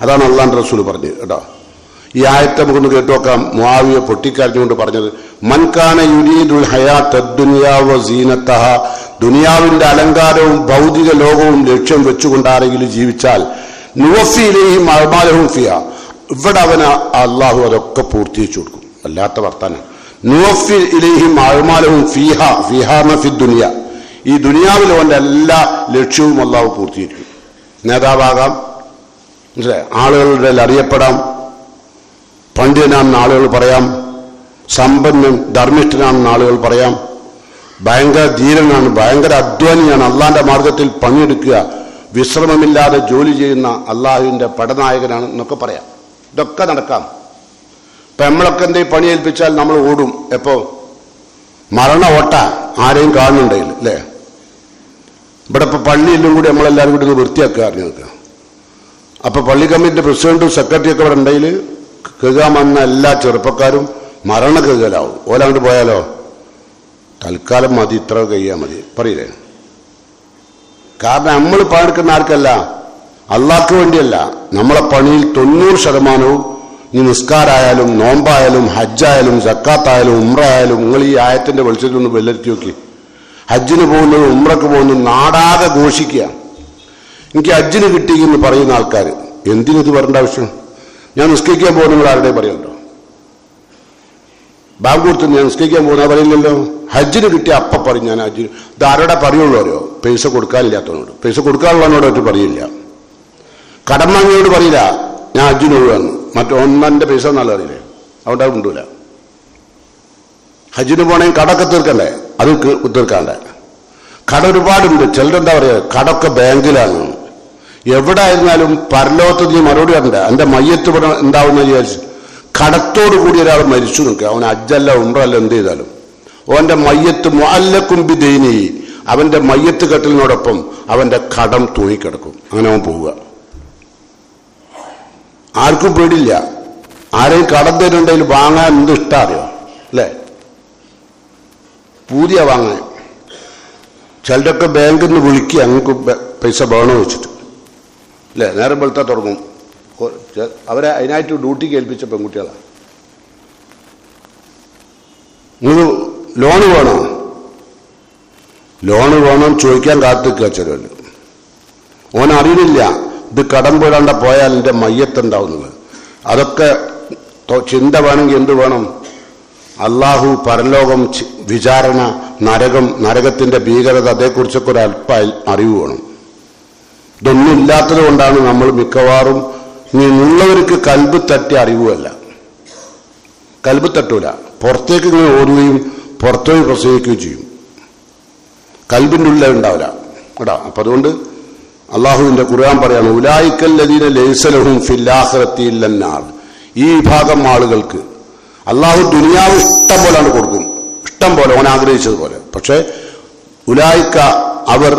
അതാണ് അള്ളാന്റെ റസൂൽ പറഞ്ഞത് കേട്ടോ. ഈ ആയത്തെ നമുക്കൊന്ന് കേട്ടുനോക്കാം. മുആവിയ പൊട്ടിക്കരഞ്ഞുകൊണ്ട് പറഞ്ഞത്, മൻകാന യുരീദുൽ ഹയാത്ത ദുനിയാ വസീനത്തഹ, ദുനിയാവിന്റെ അലങ്കാരവും ഭൗതിക ലോകവും ലക്ഷ്യം വെച്ചുകൊണ്ട് ആരെങ്കിലും ജീവിച്ചാൽ, നുവഫി ഇലൈഹിം അഅ്മാലഹും ഫിഹാ, ഇവിടെ അവന് അള്ളാഹു അതൊക്കെ പൂർത്തീകരിച്ചു കൊടുക്കും. അല്ലാത്ത വർത്താനം. നുവഫി ഇലൈഹിം അഅ്മാലഹും ഫിഹാ, ഫിഹാന ഫി ദുനിയ, ഈ ദുനിയാവിൽ അവന്റെ എല്ലാ ലക്ഷ്യവും അള്ളാഹു പൂർത്തീകരിക്കും. നേതാവാകാം, ആളുകളുടെ അറിയപ്പെടാം, പണ്ഡിതനാണെന്ന് ആളുകൾ പറയാം, സമ്പന്നൻ ധർമ്മിഷ്ഠനാണെന്ന് ആളുകൾ പറയാം, ഭയങ്കര ധീരനാണ്, ഭയങ്കര അധ്വാനിയാണ്, അള്ളാന്റെ മാർഗത്തിൽ പണിയെടുക്കുക, വിശ്രമമില്ലാതെ ജോലി ചെയ്യുന്ന അള്ളാഹുവിന്റെ പടനായകനാണ് എന്നൊക്കെ പറയാം. ഇതൊക്കെ നടക്കാം. ഇപ്പൊ നമ്മളൊക്കെ എന്തെങ്കിലും പണി ഏൽപ്പിച്ചാൽ നമ്മൾ ഓടും. എപ്പോ? മരണ ഓട്ട, ആരെയും കാണുന്നുണ്ടെങ്കിൽ അല്ലേ? ഇവിടെ ഇപ്പൊ പള്ളിയിലും കൂടി നമ്മളെല്ലാവരും കൂടി ഒന്ന് വൃത്തിയാക്കുക അറിഞ്ഞു നിൽക്കുക. അപ്പൊ പള്ളി കമ്മിറ്റിന്റെ പ്രസിഡന്റും സെക്രട്ടറിയൊക്കെ ഇവിടെ ഉണ്ടെങ്കിൽ കേൾക്കാൻ വന്ന എല്ലാ ചെറുപ്പക്കാരും മരണ കേൾക്കലാവും. ഓലങ്ങോട്ട് പോയാലോ തൽക്കാലം മതി, ഇത്ര കഴിയാൽ മതി പറയില്ലേ? കാരണം നമ്മൾ പണിയെടുക്കുന്ന ആർക്കല്ല, അള്ളാഹ്ക്ക് വേണ്ടിയല്ല. നമ്മളെ പണിയിൽ 90% ഈ നിസ്കാരായാലും നോമ്പായാലും ഹജ്ജായാലും സക്കാത്തായാലും ഉംറ ആയാലും, നിങ്ങൾ ഈ ആയത്തിന്റെ വെളിച്ചത്തിൽ ഒന്ന് വെല്ലെത്തി നോക്കി. ഹജ്ജിന് പോകുന്നത് ഉംറക്ക് പോകുന്നത് നാടാകെ ഘോഷിക്കുക. എനിക്ക് ഹജ്ജിന് കിട്ടിയെന്ന് പറയുന്ന ആൾക്കാർ എന്തിനിത് പറയേണ്ട ആവശ്യം? ഞാൻ നിസ്കരിക്കാൻ പോകുന്ന നിങ്ങൾ ആരുടെയും പറയണ്ടോ? ബാങ്ക് കൊടുത്ത് ഞാൻ നിസ്കരിക്കാൻ പോകുന്ന പറയില്ലല്ലോ. ഹജ്ജിന് കിട്ടിയ അപ്പം പറയും ഞാൻ ഹജ്ജിന്. ഇത് ആരുടെ പറയുള്ളൂ അറിയോ? പൈസ കൊടുക്കാനില്ലാത്തവനോട്. പൈസ കൊടുക്കാനുള്ളവനോട് ഒറ്റ പറയില്ല. കടം വാങ്ങിയോട് പറയില്ല ഞാൻ ഹജ്ജിന് ഒഴിവാന്ന്. മറ്റൊന്നെ പൈസ നല്ല അറിയില്ലേ, അതുകൊണ്ട് അത് കൊണ്ടുമില്ല. ഹജ്ജിന് പോണെങ്കിൽ കടമൊക്കെ തീർക്കണ്ടേ? അത് തീർക്കാണ്ടേ? കട ഒരുപാടുണ്ട്. ചിലരെന്താ പറയുക, കടമൊക്കെ ബാങ്കിലാണ്. എവിടെ ആയിരുന്നാലും പരലോകത്ത് നീ മറുപടി വരണ്ട. എൻ്റെ മയ്യത്ത് ഇവിടെ ഉണ്ടാവുന്ന വിചാരിച്ച് കടത്തോടു കൂടി ഒരാൾ മരിച്ചു നിൽക്കുക. അവൻ ഹജ്ജല്ല ഉംറല്ല എന്ത് ചെയ്താലും അവൻ്റെ മയ്യത്ത് മുഅല്ലഖും ബിദൈനി, അവൻ്റെ മയ്യത്ത് കെട്ടലിനോടൊപ്പം അവൻ്റെ കടം തൂങ്ങിക്കിടക്കും. അങ്ങനെ അവൻ പോവുക. ആർക്കും പേടില്ല. ആരെയും കടം തരുന്നുണ്ടെങ്കിൽ വാങ്ങാൻ എന്ത് ഇഷ്ടം അറിയോ അല്ലേ? പൂതിയ വാങ്ങാൻ. ചിലരൊക്കെ ബാങ്കിൽ നിന്ന് വിളിക്കുക ഞങ്ങൾക്ക് പൈസ വേണോ വെച്ചിട്ട് അല്ലേ? നേരം വെളുത്താൽ തുടങ്ങും. അവരെ അതിനായിട്ട് ഡ്യൂട്ടിക്ക് ഏൽപ്പിച്ച പെൺകുട്ടികളാണ്. നിങ്ങൾ ലോണ് വേണോ? ലോണ് വേണം ചോദിക്കാൻ കാത്തിക്കുക ചിലർ. ഓൻ അറിയില്ല ഇത് കടം വീടാണ്ട പോയാൽ എൻ്റെ മയ്യത്തുണ്ടാവുന്നത്. അതൊക്കെ ചിന്ത വേണമെങ്കിൽ എന്ത് വേണം? അള്ളാഹു, പരലോകം, വിചാരണ, നരകം, നരകത്തിന്റെ ഭീകരത, അതേക്കുറിച്ചൊക്കെ ഒരു അല്പ അറിവ് വേണം. ഇതൊന്നും ഇല്ലാത്തത് കൊണ്ടാണ് നമ്മൾ മിക്കവാറും ഉള്ളവർക്ക് കൽബ് തട്ടിയ അറിവുമല്ല. കൽബ് തട്ടൂല. പുറത്തേക്ക് ഇങ്ങനെ ഓടുകയും പുറത്തുപോയി പ്രസംഗിക്കുകയും ചെയ്യും. കൽബിൻ്റെ ഉള്ളിൽ ഉണ്ടാവില്ല കേട്ടോ. അപ്പൊ അതുകൊണ്ട് അള്ളാഹുവിന്റെ ഖുർആൻ പറയാണ് ഉലായിക്കല്ലദീന ലൈസ ലഹും ഫിൽ ആഖിറതി ഇല്ലന്നാർ. ഈ വിഭാഗം ആളുകൾക്ക് അള്ളാഹു ദുനിയാവ് ഇഷ്ടം പോലെയാണ് കൊടുക്കും, ഇഷ്ടം പോലെ ഓൻ ആഗ്രഹിച്ചതുപോലെ. പക്ഷെ ഉലായിക്ക അവർ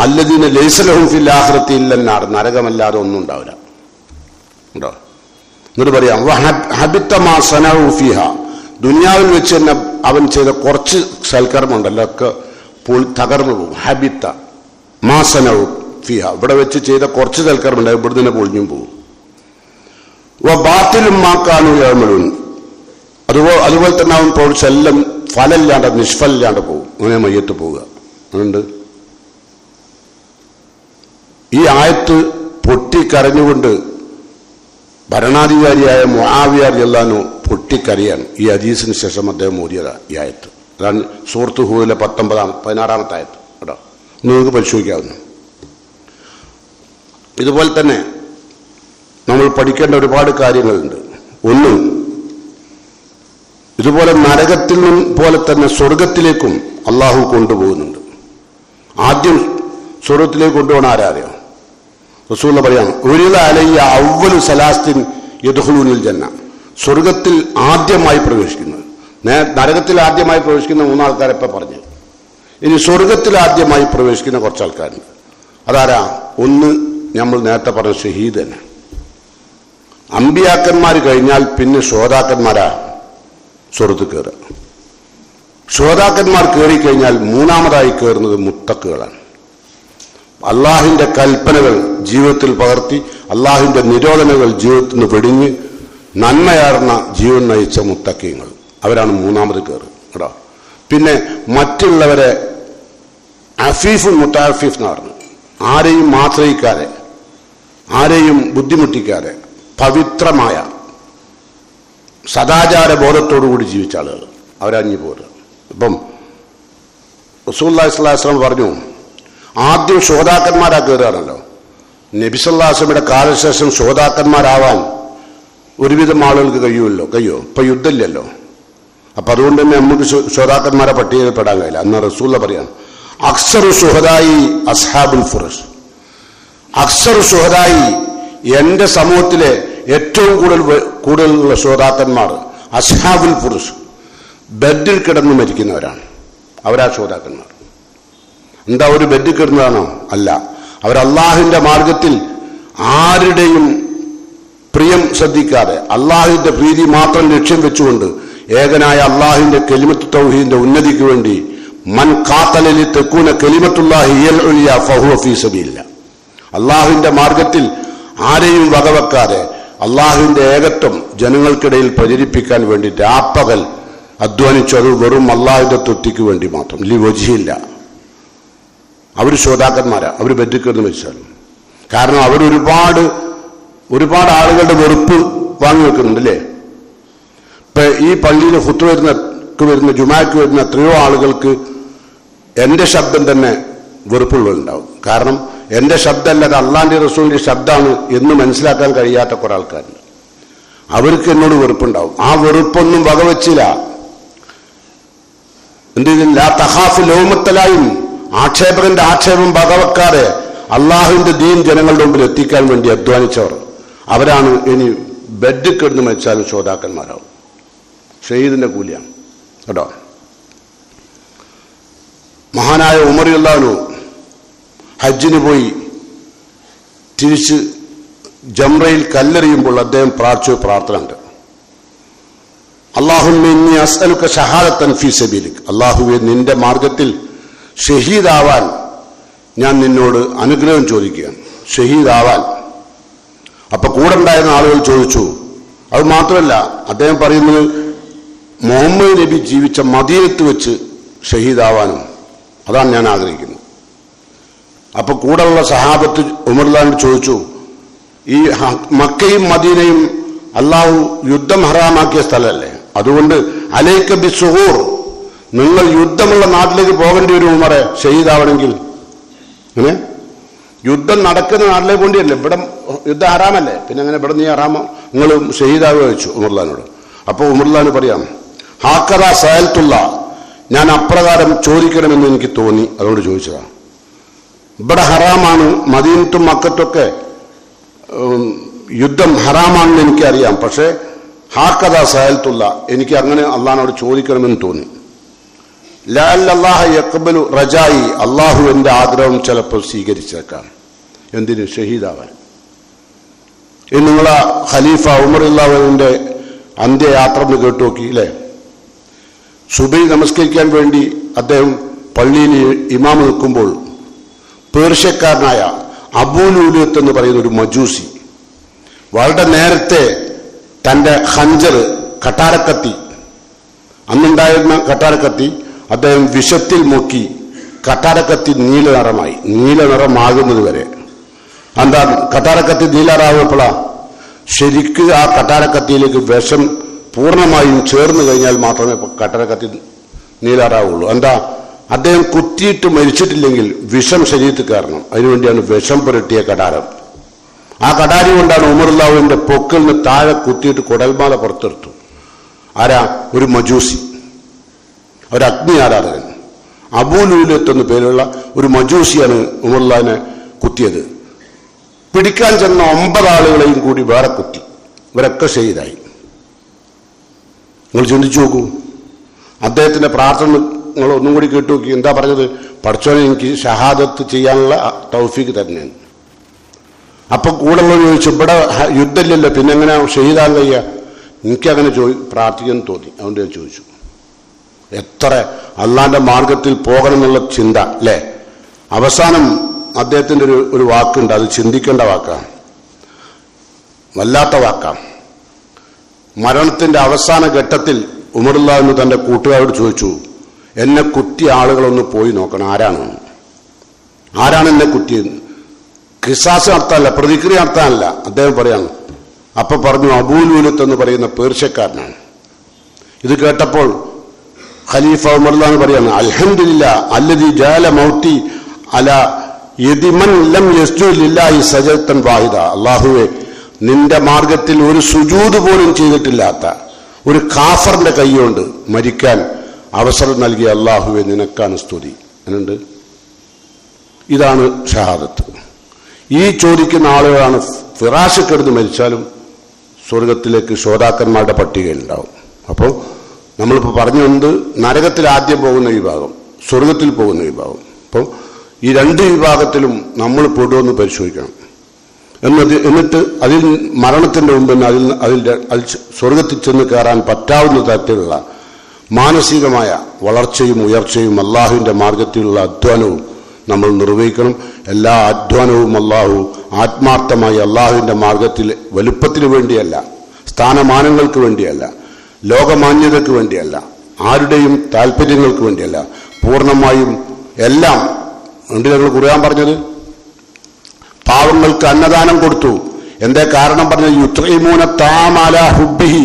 അല്ലദീന ലൈസ ലഹും ഫിൽ ആഖിറതി ഇല്ലന്നാർ, നരകമല്ലാതെ ഒന്നും ഉണ്ടാവില്ല കേട്ടോ. എന്നിട്ട് പറയാം ഹബിത്ത മാ സനഉ ഫീഹ, ദുനിയാവിൽ വെച്ച് തന്നെ അവൻ ചെയ്ത കുറച്ച് സൽക്കർമ്മമുണ്ടല്ലോ ഒക്കെ തകർന്നു പോകും. ഹബിത്ത മാ സനഉ ഫീഹ, ഇവിടെ വെച്ച് ചെയ്ത കുറച്ച് സൽക്കർമ്മമുണ്ട് ഇവിടെ തന്നെ പൊളിഞ്ഞും പോകും. ബാത്തിലും മാക്കാനു യഅമലൂൻ, അതുപോലെ തന്നെ അവൻ പ്രവർത്തിച്ചെല്ലാം ഫലമില്ലാണ്ട് നിഷ്ഫലില്ലാണ്ട് പോകും. അങ്ങനെ മയ്യത്ത് പോവുക. അതുകൊണ്ട് ഈ ആയത്ത് പൊട്ടിക്കരഞ്ഞുകൊണ്ട് ഭരണാധികാരിയായ മുആവിയ റളിയല്ലാഹു പൊട്ടിക്കരയാണ്. ഈ ഹദീസിന് ശേഷം അദ്ദേഹം ഓതിയത് ഈ ആയത്ത്. അതാണ് സൂറത്ത് ഹൂദിലെ 16-ാമത്തെ ആയത്ത് കേട്ടോ. നിങ്ങൾക്ക് പരിശോധിക്കാവുന്നു. ഇതുപോലെ തന്നെ നമ്മൾ പഠിക്കേണ്ട ഒരുപാട് കാര്യങ്ങളുണ്ട്. ഒന്ന്, ഇതുപോലെ നരകത്തിൽ നിന്നും പോലെ തന്നെ സ്വർഗത്തിലേക്കും അള്ളാഹു കൊണ്ടുപോകുന്നുണ്ട്. ആദ്യം സ്വർഗത്തിലേക്ക് കൊണ്ടുപോകണം ആരാറിയോ? റസൂലുള്ള പറയാണ് ഉരിദ അലയ്യ അവ്വലു സലാസ്തിൻ യദ്ഖുലൂനൽ ജന്ന, സ്വർഗത്തിൽ ആദ്യമായി പ്രവേശിക്കുന്നത്. നരകത്തിൽ ആദ്യമായി പ്രവേശിക്കുന്ന 3 ആൾക്കാരെ ഇപ്പം പറഞ്ഞു. ഇനി സ്വർഗത്തിൽ ആദ്യമായി പ്രവേശിക്കുന്ന കുറച്ച് ആൾക്കാരുണ്ട്. അതാരാ? ഒന്ന് നമ്മൾ നേരത്തെ പറഞ്ഞ ഷഹീദ് തന്നെ. അമ്പിയാക്കന്മാർ കഴിഞ്ഞാൽ പിന്നെ ശ്രോതാക്കന്മാരാ സ്വർഗത്തിൽ കയറുക. ശ്രോതാക്കന്മാർ കയറിക്കഴിഞ്ഞാൽ മൂന്നാമതായി കയറുന്നത് മുത്തക്കുകളാണ്. അള്ളാഹിന്റെ കൽപ്പനകൾ ജീവിതത്തിൽ പകർത്തി അള്ളാഹിന്റെ നിരോധനകൾ ജീവിതത്തിൽ നിന്ന് വെടിഞ്ഞ് നന്മയാർന്ന ജീവൻ നയിച്ച മുത്തക്കീങ്ങൾ, അവരാണ് മൂന്നാമത് കയറുക കേട്ടോ. പിന്നെ മറ്റുള്ളവരെ അഫീഫും മുത്തഅഫീഫ് എന്ന് പറഞ്ഞു, ആരെയും ആശ്രയിക്കാതെ ആരെയും ബുദ്ധിമുട്ടിക്കാതെ പവിത്രമായ സദാചാര ബോധത്തോടുകൂടി ജീവിച്ച ആളുകൾ, അവരഞ്ഞു പോരുക. ഇപ്പം റസൂലുള്ളാഹി സ്വല്ലല്ലാഹു അലൈഹി വസല്ലം പറഞ്ഞു ആദ്യം ശ്രോതാക്കന്മാരാ കയറുകയാണല്ലോ. നബി സല്ലല്ലാഹു അലൈഹി വസല്ലമയുടെ കാലശേഷം ശ്രോതാക്കന്മാരാവാൻ ഒരുവിധം ആളുകൾക്ക് കഴിയോ? ഇപ്പൊ യുദ്ധമില്ലല്ലോ. അപ്പൊ അതുകൊണ്ട് തന്നെ നമുക്ക് ശ്രോതാക്കന്മാരെ പട്ടികയിൽ പെടാൻ കഴിയില്ല. അന്ന് റസൂലുള്ള പറയാണ് അക്സറു ശുഹദായി അസ്ഹാബുൽ ഫുറസ്, അക്സറു ശുഹദായി എന്റെ സമൂഹത്തിലെ ഏറ്റവും കൂടുതലുള്ള ശ്രോതാക്കന്മാർ അസ്ഹാബുൽ ഫുറസ്, ബെഡിൽ കിടന്ന് മരിക്കുന്നവരാണ്. അവരാ ശ്രോതാക്കന്മാർ. എന്താ ഒരു ബെഡിൽ കിടന്നതാണോ? അല്ല, അവർ അള്ളാഹുവിന്റെ മാർഗത്തിൽ ആരുടെയും പ്രിയം ശ്രദ്ധിക്കാതെ അള്ളാഹുവിന്റെ പ്രീതി മാത്രം ലക്ഷ്യം വെച്ചുകൊണ്ട് ഏകനായ അള്ളാഹുവിന്റെ കലിമത്ത് തൗഹീദിന്റെ ഉന്നതിക്ക് വേണ്ടി മൻ ഖാതല ലിതകൂന കലിമത്തുല്ലാഹി ഹിയൽ ഉലിയ ഫഹുവ ഫീ സബീലില്ലാ, അള്ളാഹുവിന്റെ മാർഗത്തിൽ ആരെയും വകവെക്കാതെ അള്ളാഹുവിന്റെ ഏകത്വം ജനങ്ങൾക്കിടയിൽ പ്രചരിപ്പിക്കാൻ വേണ്ടി രാപ്പകൽ അധ്വാനിച്ചു. അത് വെറും അള്ളാഹുവിന്റെ തൃപ്തിക്ക് വേണ്ടി മാത്രം, ലി വജ്ഹില്ല, അവർ ശ്രോതാക്കന്മാരാ, അവർ ബെഡിൽ മരിച്ചാലും. കാരണം ഒരുപാട് ആളുകളുടെ വെറുപ്പ് വാങ്ങി വെക്കുന്നുണ്ടല്ലേ. ഇപ്പൊ ഈ പള്ളിയിൽ ഖുത്ബ വരുന്ന ജുമാക്ക് വരുന്ന എത്രയോ ആളുകൾക്ക് എന്റെ ശബ്ദം തന്നെ വെറുപ്പുള്ളവരുണ്ടാവും. കാരണം എന്റെ ശബ്ദമല്ല, അത് അള്ളാന്റെ റസൂലിന്റെ ശബ്ദമാണ് എന്ന് മനസ്സിലാക്കാൻ കഴിയാത്ത കുറെ ആൾക്കാരുണ്ട്. അവർക്ക് എന്നോട് വെറുപ്പുണ്ടാവും. ആ വെറുപ്പൊന്നും വകവെച്ചില്ല. എന്ത് ചെയ്തില്ല? തഹാഫ് ലോമത്തലായും ആക്ഷേപകന്റെ ആക്ഷേപം വകവെക്കാതെ അള്ളാഹുവിന്റെ ദീൻ ജനങ്ങളുടെ മുമ്പിൽ എത്തിക്കാൻ വേണ്ടി അധ്വാനിച്ചവർ അവരാണ് ഇനി ബെഡ് കിടന്ന് മരിച്ചാലും ശ്രോതാക്കന്മാരാവും. ഷഹീദിന്റെ കൂലിയാണ് കേട്ടോ. മഹാനായ ഉമർ റളിയല്ലാഹു അൻഹു ഹജ്ജിന് പോയി തിരിച്ച് ജംറയിൽ കല്ലെറിയുമ്പോൾ അദ്ദേഹം പ്രാർത്ഥിച്ച പ്രാർത്ഥന ഉണ്ട്. അല്ലാഹുമ്മ ഇന്നി അസ്അലുക ഷഹാദത്തൻ ഫീ സബീലിക്. അല്ലാഹുവേ, നിന്റെ മാർഗത്തിൽ ഷഹീദാവാൻ ഞാൻ നിന്നോട് അനുഗ്രഹം ചോദിക്കുകയാണ്. ഷഹീദാവാൻ. അപ്പൊ കൂടെ ഉണ്ടായിരുന്ന ആളുകൾ ചോദിച്ചു. അത് മാത്രമല്ല, അദ്ദേഹം പറയുന്നത് മുഹമ്മദ് നബി ജീവിച്ച മദീനത്ത് വെച്ച് ഷഹീദാവാനും അതാണ് ഞാൻ ആഗ്രഹിക്കുന്നത്. അപ്പൊ കൂടെയുള്ള സഹാബത്ത് ഉമർലാനോട് ചോദിച്ചു, ഈ മക്കയും മദീനയും അള്ളാഹു യുദ്ധം ഹറാമാക്കിയ സ്ഥലമല്ലേ, അതുകൊണ്ട് അലൈക ബിസ്സുഹൂർ, നിങ്ങൾ യുദ്ധമുള്ള നാട്ടിലേക്ക് പോകേണ്ടി വരും ഉമറെ ഷഹീദാവണമെങ്കിൽ. അങ്ങനെ യുദ്ധം നടക്കുന്ന നാട്ടിലേക്ക് പോകേണ്ടിയല്ലേ, ഇവിടെ യുദ്ധം ഹറാമല്ലേ, പിന്നെ അങ്ങനെ ഇവിടെ നീ ഹറാമോ, നിങ്ങൾ ഷഹീദാവുക വെച്ചു ഉമർലാനോട്. അപ്പോൾ ഉമർലാൻ പറയാം, ഹാക്കറ സയൽത്തുള്ള, ഞാൻ അപ്രകാരം ചോദിക്കണമെന്ന് എനിക്ക് തോന്നി, അതുകൊണ്ട് ചോദിച്ചതാണ്. ഇവിടെ ഹറാമാണ്, മദീനത്തും മക്കത്തൊക്കെ യുദ്ധം ഹറാമാണെന്ന് എനിക്കറിയാം. പക്ഷേ ഹാക്കഥ സയൽത്തുള്ള, എനിക്ക് അങ്ങനെ അള്ളാഹിനോട് ചോദിക്കണമെന്ന് തോന്നി. ലഅല്ലല്ലാഹ യഖ്ബലു റജായി, അള്ളാഹു എൻ്റെ ആഗ്രഹം ചിലപ്പോൾ സ്വീകരിച്ചേക്കാം. എന്തിന്? ഷഹീദാവാൻ. ഇനി നിങ്ങളെ ഖലീഫ ഉമർ റളിയല്ലാഹുവിന്റെ അന്ത്യയാത്ര എന്ന് കേട്ടു നോക്കി അല്ലേ. സുബഹി നമസ്കരിക്കാൻ വേണ്ടി അദ്ദേഹം പള്ളിയിൽ ഇമാം നിൽക്കുമ്പോൾ പേർഷ്യക്കാരനായ അബൂലൂലത്ത് എന്ന് പറയുന്ന ഒരു മജൂസി വളരെ നേരത്തെ തൻ്റെ ഹഞ്ചർ, കട്ടാരക്കത്തി, അന്നുണ്ടായിരുന്ന കട്ടാരക്കത്തി അദ്ദേഹം വിഷത്തിൽ മുക്കി കട്ടാരക്കത്തി നീല നിറമായി. നീല നിറമാകുന്നത് വരെ. എന്താ കട്ടാരക്കത്തി നീലറാവപ്പോഴാ? ശരിക്ക് ആ കട്ടാരക്കത്തിയിലേക്ക് വിഷം പൂർണ്ണമായും ചേർന്ന് കഴിഞ്ഞാൽ മാത്രമേ കട്ടാരക്കത്തി നീലറാവുള്ളൂ. എന്താ? അദ്ദേഹം കുത്തിയിട്ട് മരിച്ചിട്ടില്ലെങ്കിൽ വിഷം ശരീരത്തിൽ കയറണം. അതിനുവേണ്ടിയാണ് വിഷം പുരട്ടിയ കടാരം. ആ കടാരി കൊണ്ടാണ് ഉമർ റളിയല്ലാഹുവിന്റെ പൊക്കിൽ നിന്ന് താഴെ കുത്തിയിട്ട് കുടൽമാല പുറത്തെടുത്തു. ആരാ? ഒരു മജൂസി, ഒരു അഗ്നി ആരാധകൻ. അബൂലൂലത്ത് എന്ന പേരുള്ള ഒരു മജൂസിയാണ് ഉമർ റളിയല്ലാഹുവിനെ കുത്തിയത്. പിടിക്കാൻ ചെന്ന 9 ആളുകളെയും കൂടി വേറെ കുത്തി. ഇവരൊക്കെ ഷഹീദായി. നിങ്ങൾ ചിന്തിച്ചു നോക്കൂ. അദ്ദേഹത്തിന്റെ പ്രാർത്ഥന നിങ്ങൾ ഒന്നും കൂടി കേട്ടു നോക്കി. എന്താ പറഞ്ഞത്? പഠിച്ചോനെ, എനിക്ക് ഷഹാദത്ത് ചെയ്യാനുള്ള തൗഫീക്ക് തന്നെയാണ്. അപ്പൊ കൂടെ ചോദിച്ചു, ഇവിടെ യുദ്ധമില്ലല്ലോ, പിന്നെ എങ്ങനെ ഷഹീദാൻ കഴിയുക? എനിക്കങ്ങനെ പ്രാർത്ഥിക്കാൻ തോന്നി, അതുകൊണ്ട് ഞാൻ ചോദിച്ചു. എത്ര അള്ളാന്റെ മാർഗത്തിൽ പോകണം എന്നുള്ള ചിന്ത അല്ലേ. അവസാനം അദ്ദേഹത്തിന്റെ ഒരു വാക്കുണ്ട്, അത് ചിന്തിക്കേണ്ട വാക്കാണ്, വല്ലാത്ത വാക്കാണ്. മരണത്തിന്റെ അവസാന ഘട്ടത്തിൽ ഉമർ റളിയല്ലാഹു തന്റെ കൂട്ടുകാരോട് ചോദിച്ചു, എന്നെ കുത്തിയ ആളുകളൊന്ന് പോയി നോക്കണം, ആരാണ് എന്നെ കുത്തിയത്? ഖിസാസ് നടത്താനല്ല, പ്രതിക്രിയ നടത്താനല്ല. അദ്ദേഹം പറയാണ്. അപ്പൊ പറഞ്ഞു, അബൂലൂലത്ത് എന്ന് പറയുന്ന പേർഷ്യക്കാരനാണ്. ഇത് കേട്ടപ്പോൾ ഖലീഫ ഉമർ റളിയല്ലാഹു പറയാണ്, അൽഹംദുലില്ലാഹ് അല്ലദീ ജഅല മൗതി അലാ യദിമൻ ലം യസ്ജുദ് ലില്ലാഹി സജദതൻ വാഹിദ. അല്ലാഹുവേ, നിന്റെ മാർഗത്തിൽ ഒരു സുജൂദ് പോലും ചെയ്തിട്ടില്ലാത്ത ഒരു കാഫറിന്റെ കൈകൊണ്ട് മരിക്കാൻ അവസരം നൽകിയ അല്ലാഹുവേ, നിനക്കാണ് സ്തുതി. എന്നുണ്ട്. ഇതാണ് ഷഹാദത്ത്. ഈ ചോദിക്കുന്ന ആളുകളാണ് ഫിറാശ് കിടന്ന് മരിച്ചാലും സ്വർഗത്തിലേക്ക് ശ്രോതാക്കന്മാരുടെ പട്ടികയിൽ ഉണ്ടാവും. അപ്പോൾ നമ്മളിപ്പോൾ പറഞ്ഞു വന്നത് നരകത്തിൽ ആദ്യം പോകുന്ന വിഭാഗം, സ്വർഗത്തിൽ പോകുന്ന വിഭാഗം. അപ്പോൾ ഈ 2 വിഭാഗത്തിലും നമ്മൾ പെടുമെന്ന് പരിശോധിക്കണം. എന്നിട്ട് അതിൽ മരണത്തിന്റെ മുമ്പ് അതിൽ സ്വർഗത്തിൽ ചെന്ന് കയറാൻ പറ്റാവുന്ന തരത്തിലുള്ള മാനസികമായ വളർച്ചയും ഉയർച്ചയും അള്ളാഹുവിന്റെ മാർഗത്തിലുള്ള അധ്വാനവും നമ്മൾ നിർവഹിക്കണം. എല്ലാ അധ്വാനവും അള്ളാഹു ആത്മാർത്ഥമായി അള്ളാഹുവിന്റെ മാർഗത്തിൽ വലുപ്പത്തിന് വേണ്ടിയല്ല, സ്ഥാനമാനങ്ങൾക്ക് വേണ്ടിയല്ല, ലോകമാന്യതയ്ക്ക് വേണ്ടിയല്ല, ആരുടെയും താല്പര്യങ്ങൾക്ക് വേണ്ടിയല്ല, പൂർണ്ണമായും എല്ലാം അതുകൊണ്ട് ഞങ്ങൾ ഖുർആൻ പറഞ്ഞത് പാവങ്ങൾക്ക് അന്നദാനം കൊടുത്തു. എന്തേ കാരണം പറഞ്ഞത്? യുത്ഇമൂന തആമ അലാ ഹുബ്ബിഹി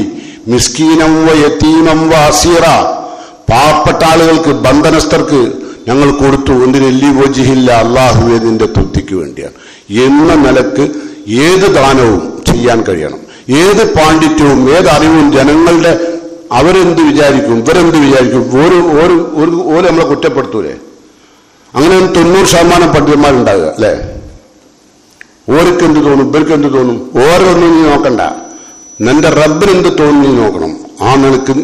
മിസ്കീനം വ യതീമം വ അസീറ. പാവപ്പെട്ട ആളുകൾക്ക്, ബന്ധനസ്ഥർക്ക് ഞങ്ങൾ കൊടുത്തു. എന്തിന്? ലിവജ്ഹില്ല, അല്ലാഹുവേ നിന്റെ തൃപ്തിക്ക് വേണ്ടിയാണ് എന്ന നിലക്ക് ഏത് ദാനവും ചെയ്യാൻ കഴിയണം. ഏത് പാണ്ഡിത്യവും ഏത് അറിവും ജനങ്ങളുടെ അവരെന്ത് വിചാരിക്കും, ഇവരെന്ത് വിചാരിക്കും, ഓരോ നമ്മളെ കുറ്റപ്പെടുത്തൂലേ? അങ്ങനെ 90% പണ്ഡിതന്മാരുണ്ടാകുക അല്ലേ? ഓർക്ക് എന്ത് തോന്നും, ഇവർക്ക് എന്ത് തോന്നും, ഓരോന്നും നീ നോക്കണ്ട, നിന്റെ റബ്ബിനെന്ത് തോന്നി നീ നോക്കണം. ആ നിലക്ക്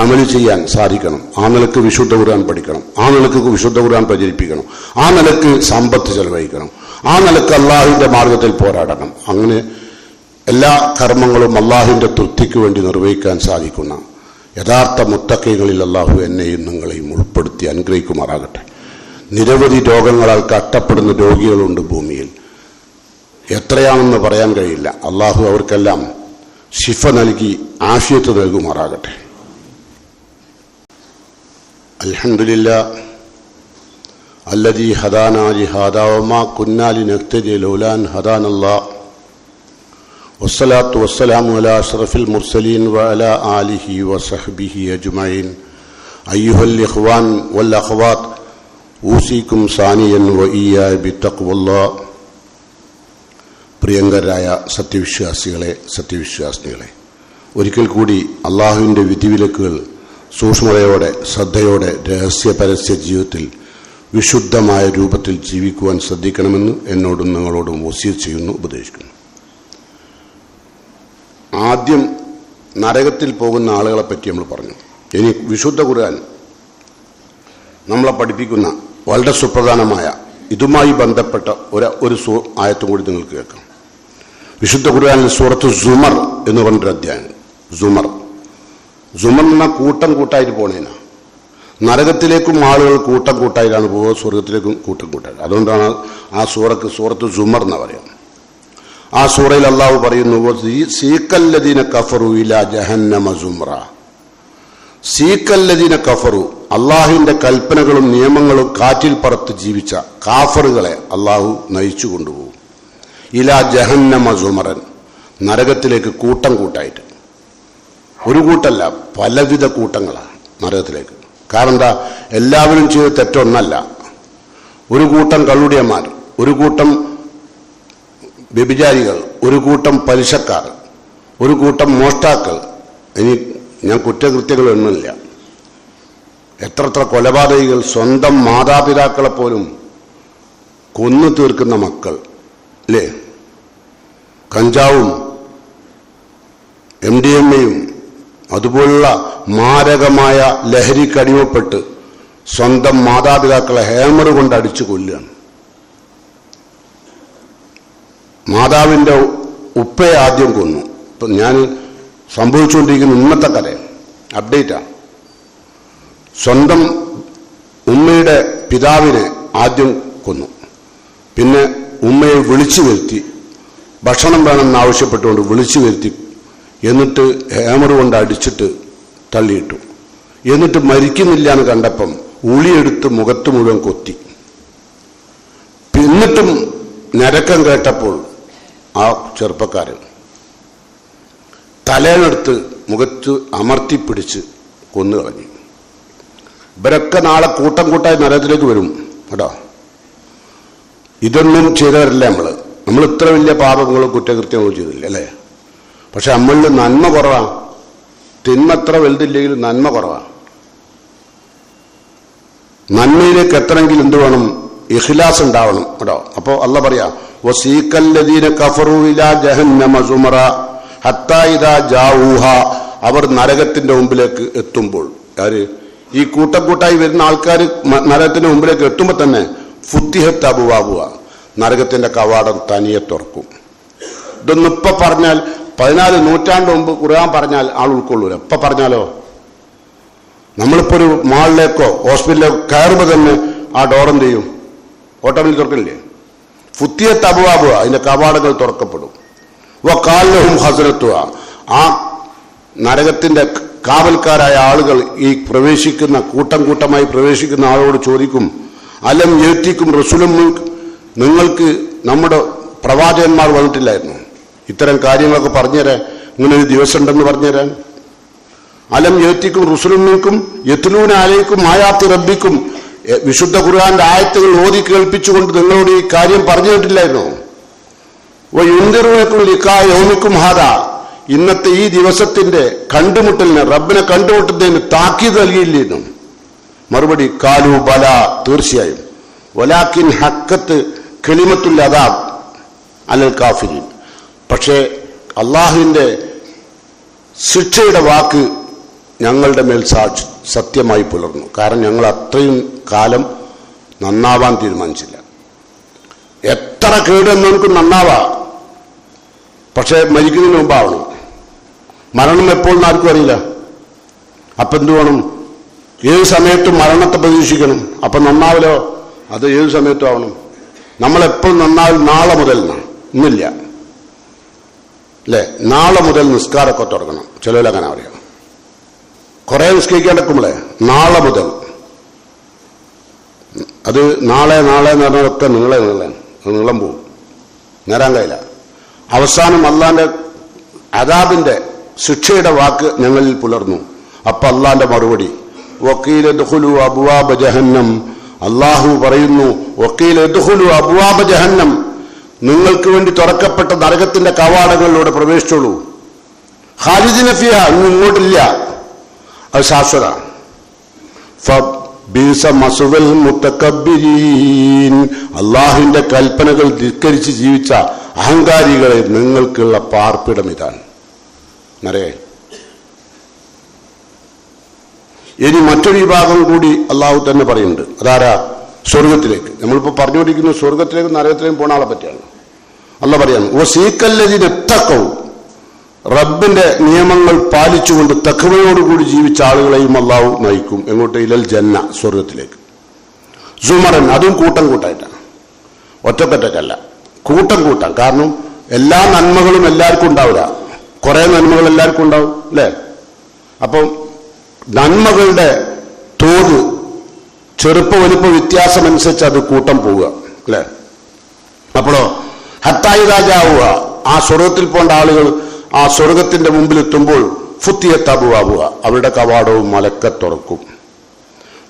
അമല് ചെയ്യാൻ സാധിക്കണം. ആ നിലക്ക് വിശുദ്ധ ഖുർആൻ പഠിക്കണം. ആ നിലക്ക് വിശുദ്ധ ഖുർആൻ പ്രചരിപ്പിക്കണം. ആ നിലക്ക് സമ്പത്ത് ചെലവഴിക്കണം. ആ നിലക്ക് അള്ളാഹുവിന്റെ മാർഗത്തിൽ പോരാടണം. അങ്ങനെ എല്ലാ കർമ്മങ്ങളും അള്ളാഹുവിന്റെ തൃപ്തിക്ക് വേണ്ടി നിർവഹിക്കാൻ സാധിക്കുന്ന യഥാർത്ഥ മുത്തഖീങ്ങളിൽ അള്ളാഹു എന്നെയും നിങ്ങളെയും ഉൾപ്പെടുത്തി അനുഗ്രഹിക്കുമാറാകട്ടെ. നിരവധി രോഗങ്ങളാൽ കഷ്ടപ്പെടുന്ന രോഗികളുണ്ട് ഭൂമിയിൽ. എത്രയാണെന്ന് പറയാൻ കഴിയില്ല. അള്ളാഹു അവർക്കെല്ലാം ശിഫ നൽകി ആഫിയത്ത് നൽകുമാറാകട്ടെ. അൽഹംദുലില്ലാഹ് അല്ലദീ ഹദാനാ ലിഹാദാ വമാ കുന്നാ ലിനഹ്തദിയ ലൗലാ അൻ ഹദാനല്ലാഹ് വസ്സലാത്തു വസ്സലാമു അലാ അഷ്റഫിൽ മുർസലീൻ വഅലാ ആലിഹി വസഹ്ബിഹി അജ്മഈൻ. അയ്യുഹൽ ഇഖ്വാൻ വൽ അഖ്വാത്ത് ഊസിക്കും സാനിയൻ വഇയ്യായ ബിത്തഖ്വല്ലാഹ്. പ്രിയങ്കരായ സത്യവിശ്വാസികളെ, ഒരിക്കൽ കൂടി അള്ളാഹുവിൻ്റെ വിധിവിലക്കുകൾ സൂക്ഷ്മതയോടെ, ശ്രദ്ധയോടെ, രഹസ്യ പരസ്യ ജീവിതത്തിൽ വിശുദ്ധമായ രൂപത്തിൽ ജീവിക്കുവാൻ ശ്രദ്ധിക്കണമെന്ന് എന്നോടും നിങ്ങളോടും വസിയത്ത് ചെയ്യുന്നു, ഉപദേശിക്കുന്നു. ആദ്യം നരകത്തിൽ പോകുന്ന ആളുകളെ പറ്റി നമ്മൾ പറഞ്ഞു. ഇനി വിശുദ്ധ ഖുർആൻ നമ്മളെ പഠിപ്പിക്കുന്ന വളരെ സുപ്രധാനമായ ഇതുമായി ബന്ധപ്പെട്ട ഒരു ആയത്തും കൂടി നിങ്ങൾക്ക് കേൾക്കാം. വിശുദ്ധ ഖുർആനിൽ സൂറത്ത് സുമർ എന്ന് പറഞ്ഞൊരു അധ്യായം. സുമർ എന്ന കൂട്ടം കൂട്ടായിട്ട് പോണേനാ. നരകത്തിലേക്കും ആളുകൾ കൂട്ടം കൂട്ടായിട്ടാണ് പോവുക, സ്വർഗത്തിലേക്കും കൂട്ടം കൂട്ടായിട്ട്. അതുകൊണ്ടാണ് ആ സൂറത്ത് സുമർ എന്ന് പറയാം. ആ സൂറയിൽ അള്ളാഹു പറയുന്നു, സീക്കല്ലദീന കഫറു ഇലാ ജഹന്നമ സുമ്ര. സീക്കല്ലദീന കഫറു, അള്ളാഹുവിന്റെ കൽപ്പനകളും നിയമങ്ങളും കാറ്റിൽ പറത്ത് ജീവിച്ച കാഫറുകളെ അള്ളാഹു നയിച്ചു കൊണ്ടുപോകും. ഇലാ ജഹന്നമ സുമറൻ, നരകത്തിലേക്ക് കൂട്ടം കൂട്ടായിട്ട്. ഒരു കൂട്ടല്ല, പലവിധ കൂട്ടങ്ങളാണ് നരകത്തിലേക്ക്. കാരണം എന്താ? എല്ലാവരും ചെയ്ത് തെറ്റൊന്നല്ല. ഒരു കൂട്ടം കള്ളുടിയന്മാർ, ഒരു കൂട്ടം വ്യഭിചാരികൾ, ഒരു കൂട്ടം പലിശക്കാർ, ഒരു കൂട്ടം മോഷ്ടാക്കൾ. ഇനി ഞാൻ കുറ്റകൃത്യങ്ങൾ എണ്ണില്ല. എത്ര കൊലപാതകികൾ, സ്വന്തം മാതാപിതാക്കളെ പോലും കൊന്നു തീർക്കുന്ന മക്കൾ അല്ലേ? കഞ്ചാവും MDMA-യും അതുപോലുള്ള മാരകമായ ലഹരിക്കടിമപ്പെട്ട് സ്വന്തം മാതാപിതാക്കളെ ഹാമർ കൊണ്ട് അടിച്ചു കൊല്ലുകയാണ്. മാതാവിൻ്റെ ഉപ്പയെ ആദ്യം കൊന്നു. ഇപ്പം ഞാൻ സംഭവിച്ചുകൊണ്ടിരിക്കുന്ന ഇന്നത്തെ കഥ അപ്ഡേറ്റാണ്. സ്വന്തം ഉമ്മയുടെ പിതാവിനെ ആദ്യം കൊന്നു. പിന്നെ ഉമ്മയെ വിളിച്ചു വരുത്തി, ഭക്ഷണം വേണമെന്ന് ആവശ്യപ്പെട്ടുകൊണ്ട് വിളിച്ചു വരുത്തി, എന്നിട്ട് ഹാമർ കൊണ്ട് അടിച്ചിട്ട് തള്ളിയിട്ടു. എന്നിട്ട് മരിക്കുന്നില്ല എന്ന് കണ്ടപ്പം ഉളിയെടുത്ത് മുഖത്ത് മുഴുവൻ കൊത്തി. എന്നിട്ടും നരക്കം കേട്ടപ്പോൾ ആ ചെറുപ്പക്കാരൻ തലേനെടുത്ത് മുഖത്ത് അമർത്തിപ്പിടിച്ച് കൊന്നു കളഞ്ഞു. ഇവരൊക്കെ നാളെ കൂട്ടം കൂട്ടായി നരകത്തിലേക്ക് വരും കേട്ടോ. ഇതൊന്നും ചെയ്തവരല്ല നമ്മൾ ഇത്ര വലിയ പാപങ്ങളും കുറ്റകൃത്യങ്ങളും ചെയ്തില്ല അല്ലേ? പക്ഷെ നമ്മളിൽ നന്മ കുറവാണ്. തിന്മ എത്ര വലുതില്ലെങ്കിലും നന്മ കുറവാണ്. നന്മയിലേക്ക് എത്തണമെങ്കിൽ എന്ത് വേണം? ഇഖ്ലാസ് ഉണ്ടാവണം കേട്ടോ. അപ്പോൾ അല്ലാഹ് പറയാ, വസീക്കല്ലദീന കഫറു ഇലാ ജഹന്നമ സുമറ ഹത്താ ഇദാ ജാഊഹ. അവർ നരകത്തിന്റെ മുമ്പിലേക്ക് എത്തുമ്പോൾ, ആര്? ഈ കൂട്ടക്കൂട്ടായി വരുന്ന ആൾക്കാർ നരകത്തിന്റെ മുമ്പിലേക്ക് എത്തുമ്പോൾ തന്നെ ഫുത്തിഹത്ത് അബുവാബുവ, നരകത്തിന്റെ കവാടം തനിയെ തുറക്കും. ഇതൊന്നും ഇപ്പൊ പറഞ്ഞാൽ 14 നൂറ്റാണ്ട് മുമ്പ് ഖുർആൻ പറഞ്ഞാൽ ആൾ ഉൾക്കൊള്ളൂല. ഇപ്പൊ പറഞ്ഞാലോ? നമ്മളിപ്പോ ഒരു മാളിലേക്കോ ഹോസ്പിറ്റലിലേക്കോ കയറുമ്പോൾ തന്നെ ആ ഡോറെന്ത് ചെയ്യും? ഓട്ടോമാറ്റിക് തുറക്കില്ലേ? ഫുത്തിഹത്ത് അബുവാബുവ, അതിന്റെ കവാടങ്ങൾ തുറക്കപ്പെടും. കാലവും ഹസനത്തുക, ആ നരകത്തിന്റെ കാവൽക്കാരായ ആളുകൾ ഈ പ്രവേശിക്കുന്ന കൂട്ടം കൂട്ടമായി പ്രവേശിക്കുന്ന ആളോട് ചോദിക്കും, അലം യഅ്തികും റസൂലും നിങ്ങൾക്ക് നമ്മുടെ പ്രവാചകന്മാർ വന്നിട്ടില്ലായിരുന്നു ഇത്തരം കാര്യങ്ങളൊക്കെ പറഞ്ഞുതരാൻ, ഇങ്ങനെ ഒരു ദിവസം ഉണ്ടെന്ന് പറഞ്ഞുതരാൻ? അലം യഅ്തികും റസൂലും മിൻകും യത്ലൂന അലൈക്കും ആയാത്തി റബ്ബിക്കും, വിശുദ്ധ ഖുർആന്റെ ആയത്തുകൾ ഓതി കേൾപ്പിച്ചുകൊണ്ട് നിങ്ങളോട് ഈ കാര്യം പറഞ്ഞു കേട്ടില്ലായിരുന്നോ? വയുൻദിറുനകും ലിഖാ യൗമിക്കും ഹാദാ, ഇന്നത്തെ ഈ ദിവസത്തിന്റെ കണ്ടുമുട്ടലിന്, റബ്ബിനെ കണ്ടുമുട്ടുന്നതിന് താക്കീത് നൽകിയില്ലായിരുന്നു? മറുപടി കാലു ബല, തീർച്ചയായും. വലാക്കിൻ ഹക്കത്ത് കലിമത്തുൽ അദാബ് അലൽ കാഫിരീൻ, പക്ഷേ അള്ളാഹുവിന്റെ ശിക്ഷയുടെ വാക്ക് ഞങ്ങളുടെ മേൽ സത്യമായി പുലർന്നു. കാരണം ഞങ്ങൾ അത്രയും കാലം നന്നാവാൻ തീരുമാനിച്ചില്ല. എത്ര കേടെന്ന് നമുക്ക് നന്നാവാം, പക്ഷെ മരിക്കുന്നതിന് മുമ്പാവണം. മരണം എപ്പോൾ ആർക്കും അറിയില്ല. അപ്പം എന്തു വേണം? ഏത് സമയത്തും മരണത്തെ പ്രതീക്ഷിക്കണം. അപ്പം നന്നാവലോ? അത് ഏത് സമയത്തും ആവണം. നമ്മളെപ്പോൾ നന്നാവും? നാളെ മുതൽ ഇന്നില്ല അല്ലേ? നാളെ മുതൽ നിസ്കാരമൊക്കെ തുടങ്ങണം. ചിലവരങ്ങനെ അറിയാം. കുറെ നിസ്കരിക്കാണ്ടിരിക്കുമ്പോളേ നാളെ മുതൽ, അത് നാളെ നാളെ എന്ന് പറഞ്ഞതൊക്കെ നീളം പോവും, നേരാൻ കഴിയില്ല. അവസാനം അള്ളാന്റെ അദാബിന്റെ ശിക്ഷയുടെ വാക്ക് ഞങ്ങളിൽ പുലർന്നു. അപ്പൊ അള്ളാന്റെ മറുപടി വക്കീൽ ദഖുലു അബ്വാബ ജഹന്നം, അള്ളാഹു പറയുന്നു വക്കീൽ ദഖുലു അബ്വാബ ജഹന്നം, നിങ്ങൾക്ക് വേണ്ടി തുറക്കപ്പെട്ട നരകത്തിന്റെ കവാടങ്ങളിലൂടെ പ്രവേശിച്ചോളൂ. ഖാലിദിന ഫിഹ, ഇങ്ങോട്ടില്ല, അത് ശാശ്വത. ഫബീസ മസ്വൽ മുതകബ്ബിരീൻ, അള്ളാഹുവിന്റെ കൽപ്പനകൾ ധിക്കരിച്ച് ജീവിച്ച അഹങ്കാരികളെ നിങ്ങൾക്കുള്ള പാർപ്പിടം ഇതാണ്. നരേ, ഇനി മറ്റൊരു വിഭാഗം കൂടി അള്ളാഹു തന്നെ പറയുന്നുണ്ട്. അതാരാ? സ്വർഗത്തിലേക്ക്. നമ്മളിപ്പോ പറഞ്ഞുകൊണ്ടിരിക്കുന്നത് സ്വർഗത്തിലേക്കും നരകത്തിലേക്കും പോണ ആളെ പറ്റിയാണ്. അള്ളാഹ് പറയാണ് വസീഖല്ലദീന തഖൗ, റബ്ബിന്റെ നിയമങ്ങൾ പാലിച്ചുകൊണ്ട് തഖ്വയോടുകൂടി ജീവിച്ച ആളുകളെയും അള്ളാഹു നയിക്കും. എങ്ങോട്ട്? ഇലൽ ജന്ന, സ്വർഗത്തിലേക്ക്. സുമറൻ, അതും കൂട്ടം കൂട്ടായിട്ടാണ്, ഒറ്റക്കൊറ്റക്കല്ല, കൂട്ടം കൂട്ടാം. കാരണം എല്ലാ നന്മകളും എല്ലാവർക്കും ഉണ്ടാവില്ല, കുറെ നന്മകൾ എല്ലാവർക്കും ഉണ്ടാവും അല്ലേ? അപ്പം നന്മകളുടെ തോത്, ചെറുപ്പ വലിപ്പ വ്യത്യാസമനുസരിച്ച് അത് കൂട്ടം പോവുക അല്ലേ? അപ്പോഴോ ഹത്തായി രാജാവുക, ആ സ്വർഗത്തിൽ പോകേണ്ട ആളുകൾ ആ സ്വർഗത്തിന്റെ മുമ്പിൽ എത്തുമ്പോൾ ഫുത്തിയത്തബുവാബുക, അവരുടെ കവാടവും മലക്കെ തുറക്കും.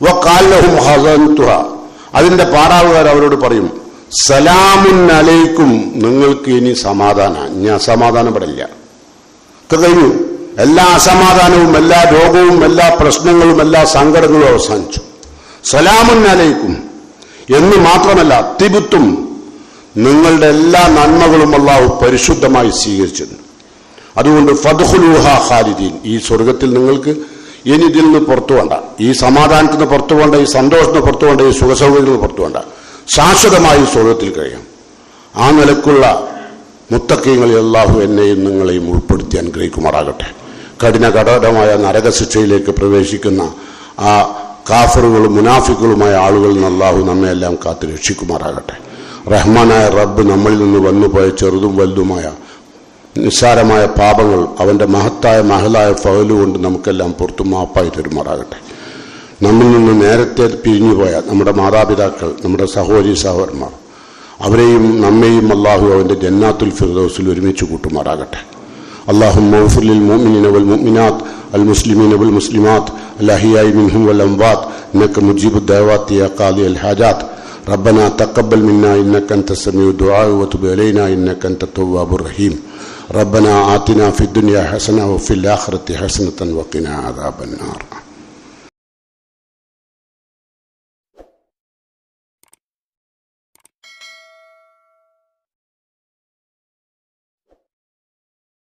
വഖാലഹും ഹസൻതുഹ, അതിന്റെ പാറാവുകാർ അവരോട് പറയും സലാമുൻ അലൈക്കും, നിങ്ങൾക്ക് ഇനി സമാധാനം, ഞാൻ സമാധാനപ്പെടില്ല, കഴിഞ്ഞു. എല്ലാ അസമാധാനവും എല്ലാ രോഗവും എല്ലാ പ്രശ്നങ്ങളും എല്ലാ സങ്കടങ്ങളും അവസാനിച്ചു. സലാമുൻ അലൈക്കും എന്ന് മാത്രമല്ല തിബുത്തും, നിങ്ങളുടെ എല്ലാ നന്മകളും അല്ലാഹു പരിശുദ്ധമായി സ്വീകരിച്ചിട്ടുണ്ട്. അതുകൊണ്ട് ഫദ്ഖുലൂഹ ഖാലിദീൻ, ഈ സ്വർഗത്തിൽ നിങ്ങൾക്ക് ഇനി ഇതിൽ നിന്ന് പുറത്തു വേണ്ട, ഈ സമാധാനത്തിൽ നിന്ന് പുറത്തു വേണ്ട, ഈ സന്തോഷത്തിന് പുറത്തു വേണ്ട, ഈ സുഖസൗകര്യത്തിൽ നിന്ന് പുറത്തു വേണ്ട, ശാശ്വതമായി സ്വർഗത്തിൽ കഴിയാം. ആ നിലക്കുള്ള മുത്തക്കീങ്ങളിൽ അല്ലാഹു എന്നെയും നിങ്ങളെയും ഉൾപ്പെടുത്തി അനുഗ്രഹിക്കുമാറാകട്ടെ. കഠിനമായ നരകശിക്ഷയിലേക്ക് പ്രവേശിക്കുന്ന ആ കാഫറുകളും മുനാഫിക്കുകളുമായ ആളുകളിൽ നിന്ന് അല്ലാഹു നമ്മയെല്ലാം കാത്ത് രക്ഷിക്കുമാറാകട്ടെ. റഹ്മാനായ റബ്ബ് നമ്മളിൽ നിന്ന് വന്നുപോയ ചെറുതും വലുതുമായ നിസ്സാരമായ പാപങ്ങൾ അവന്റെ മഹത്തായ മഹലായ ഫഅലുകൊണ്ട് നമുക്കെല്ലാം പുറത്തു മാപ്പായി തരുമാറാകട്ടെ. നമ്മിൽ നിന്ന് നേരത്തെ പിരിഞ്ഞുപോയ നമ്മുടെ മാതാപിതാക്കൾ, നമ്മുടെ സഹോദരി സഹോദരന്മാർ, അവരെയും നമ്മെയും അല്ലാഹു അവന്റെ ജന്നാത്തുൽ ഫിർദൗസിൽ ഒരുമിച്ച് കൂട്ടുമാറാകട്ടെ. اللهم اغفر للمؤمنين والمؤمنات المسلمين والمسلمات الأحياء منهم والأموات إنك مجيب الدعوات يا قاضي الحاجات. ربنا تقبل منا إنك أنت السميع الدعاء وتب علينا إنك أنت التواب الرحيم. ربنا آتنا في الدنيا حسنة وفي الآخرة حسنة وقنا عذاب النار.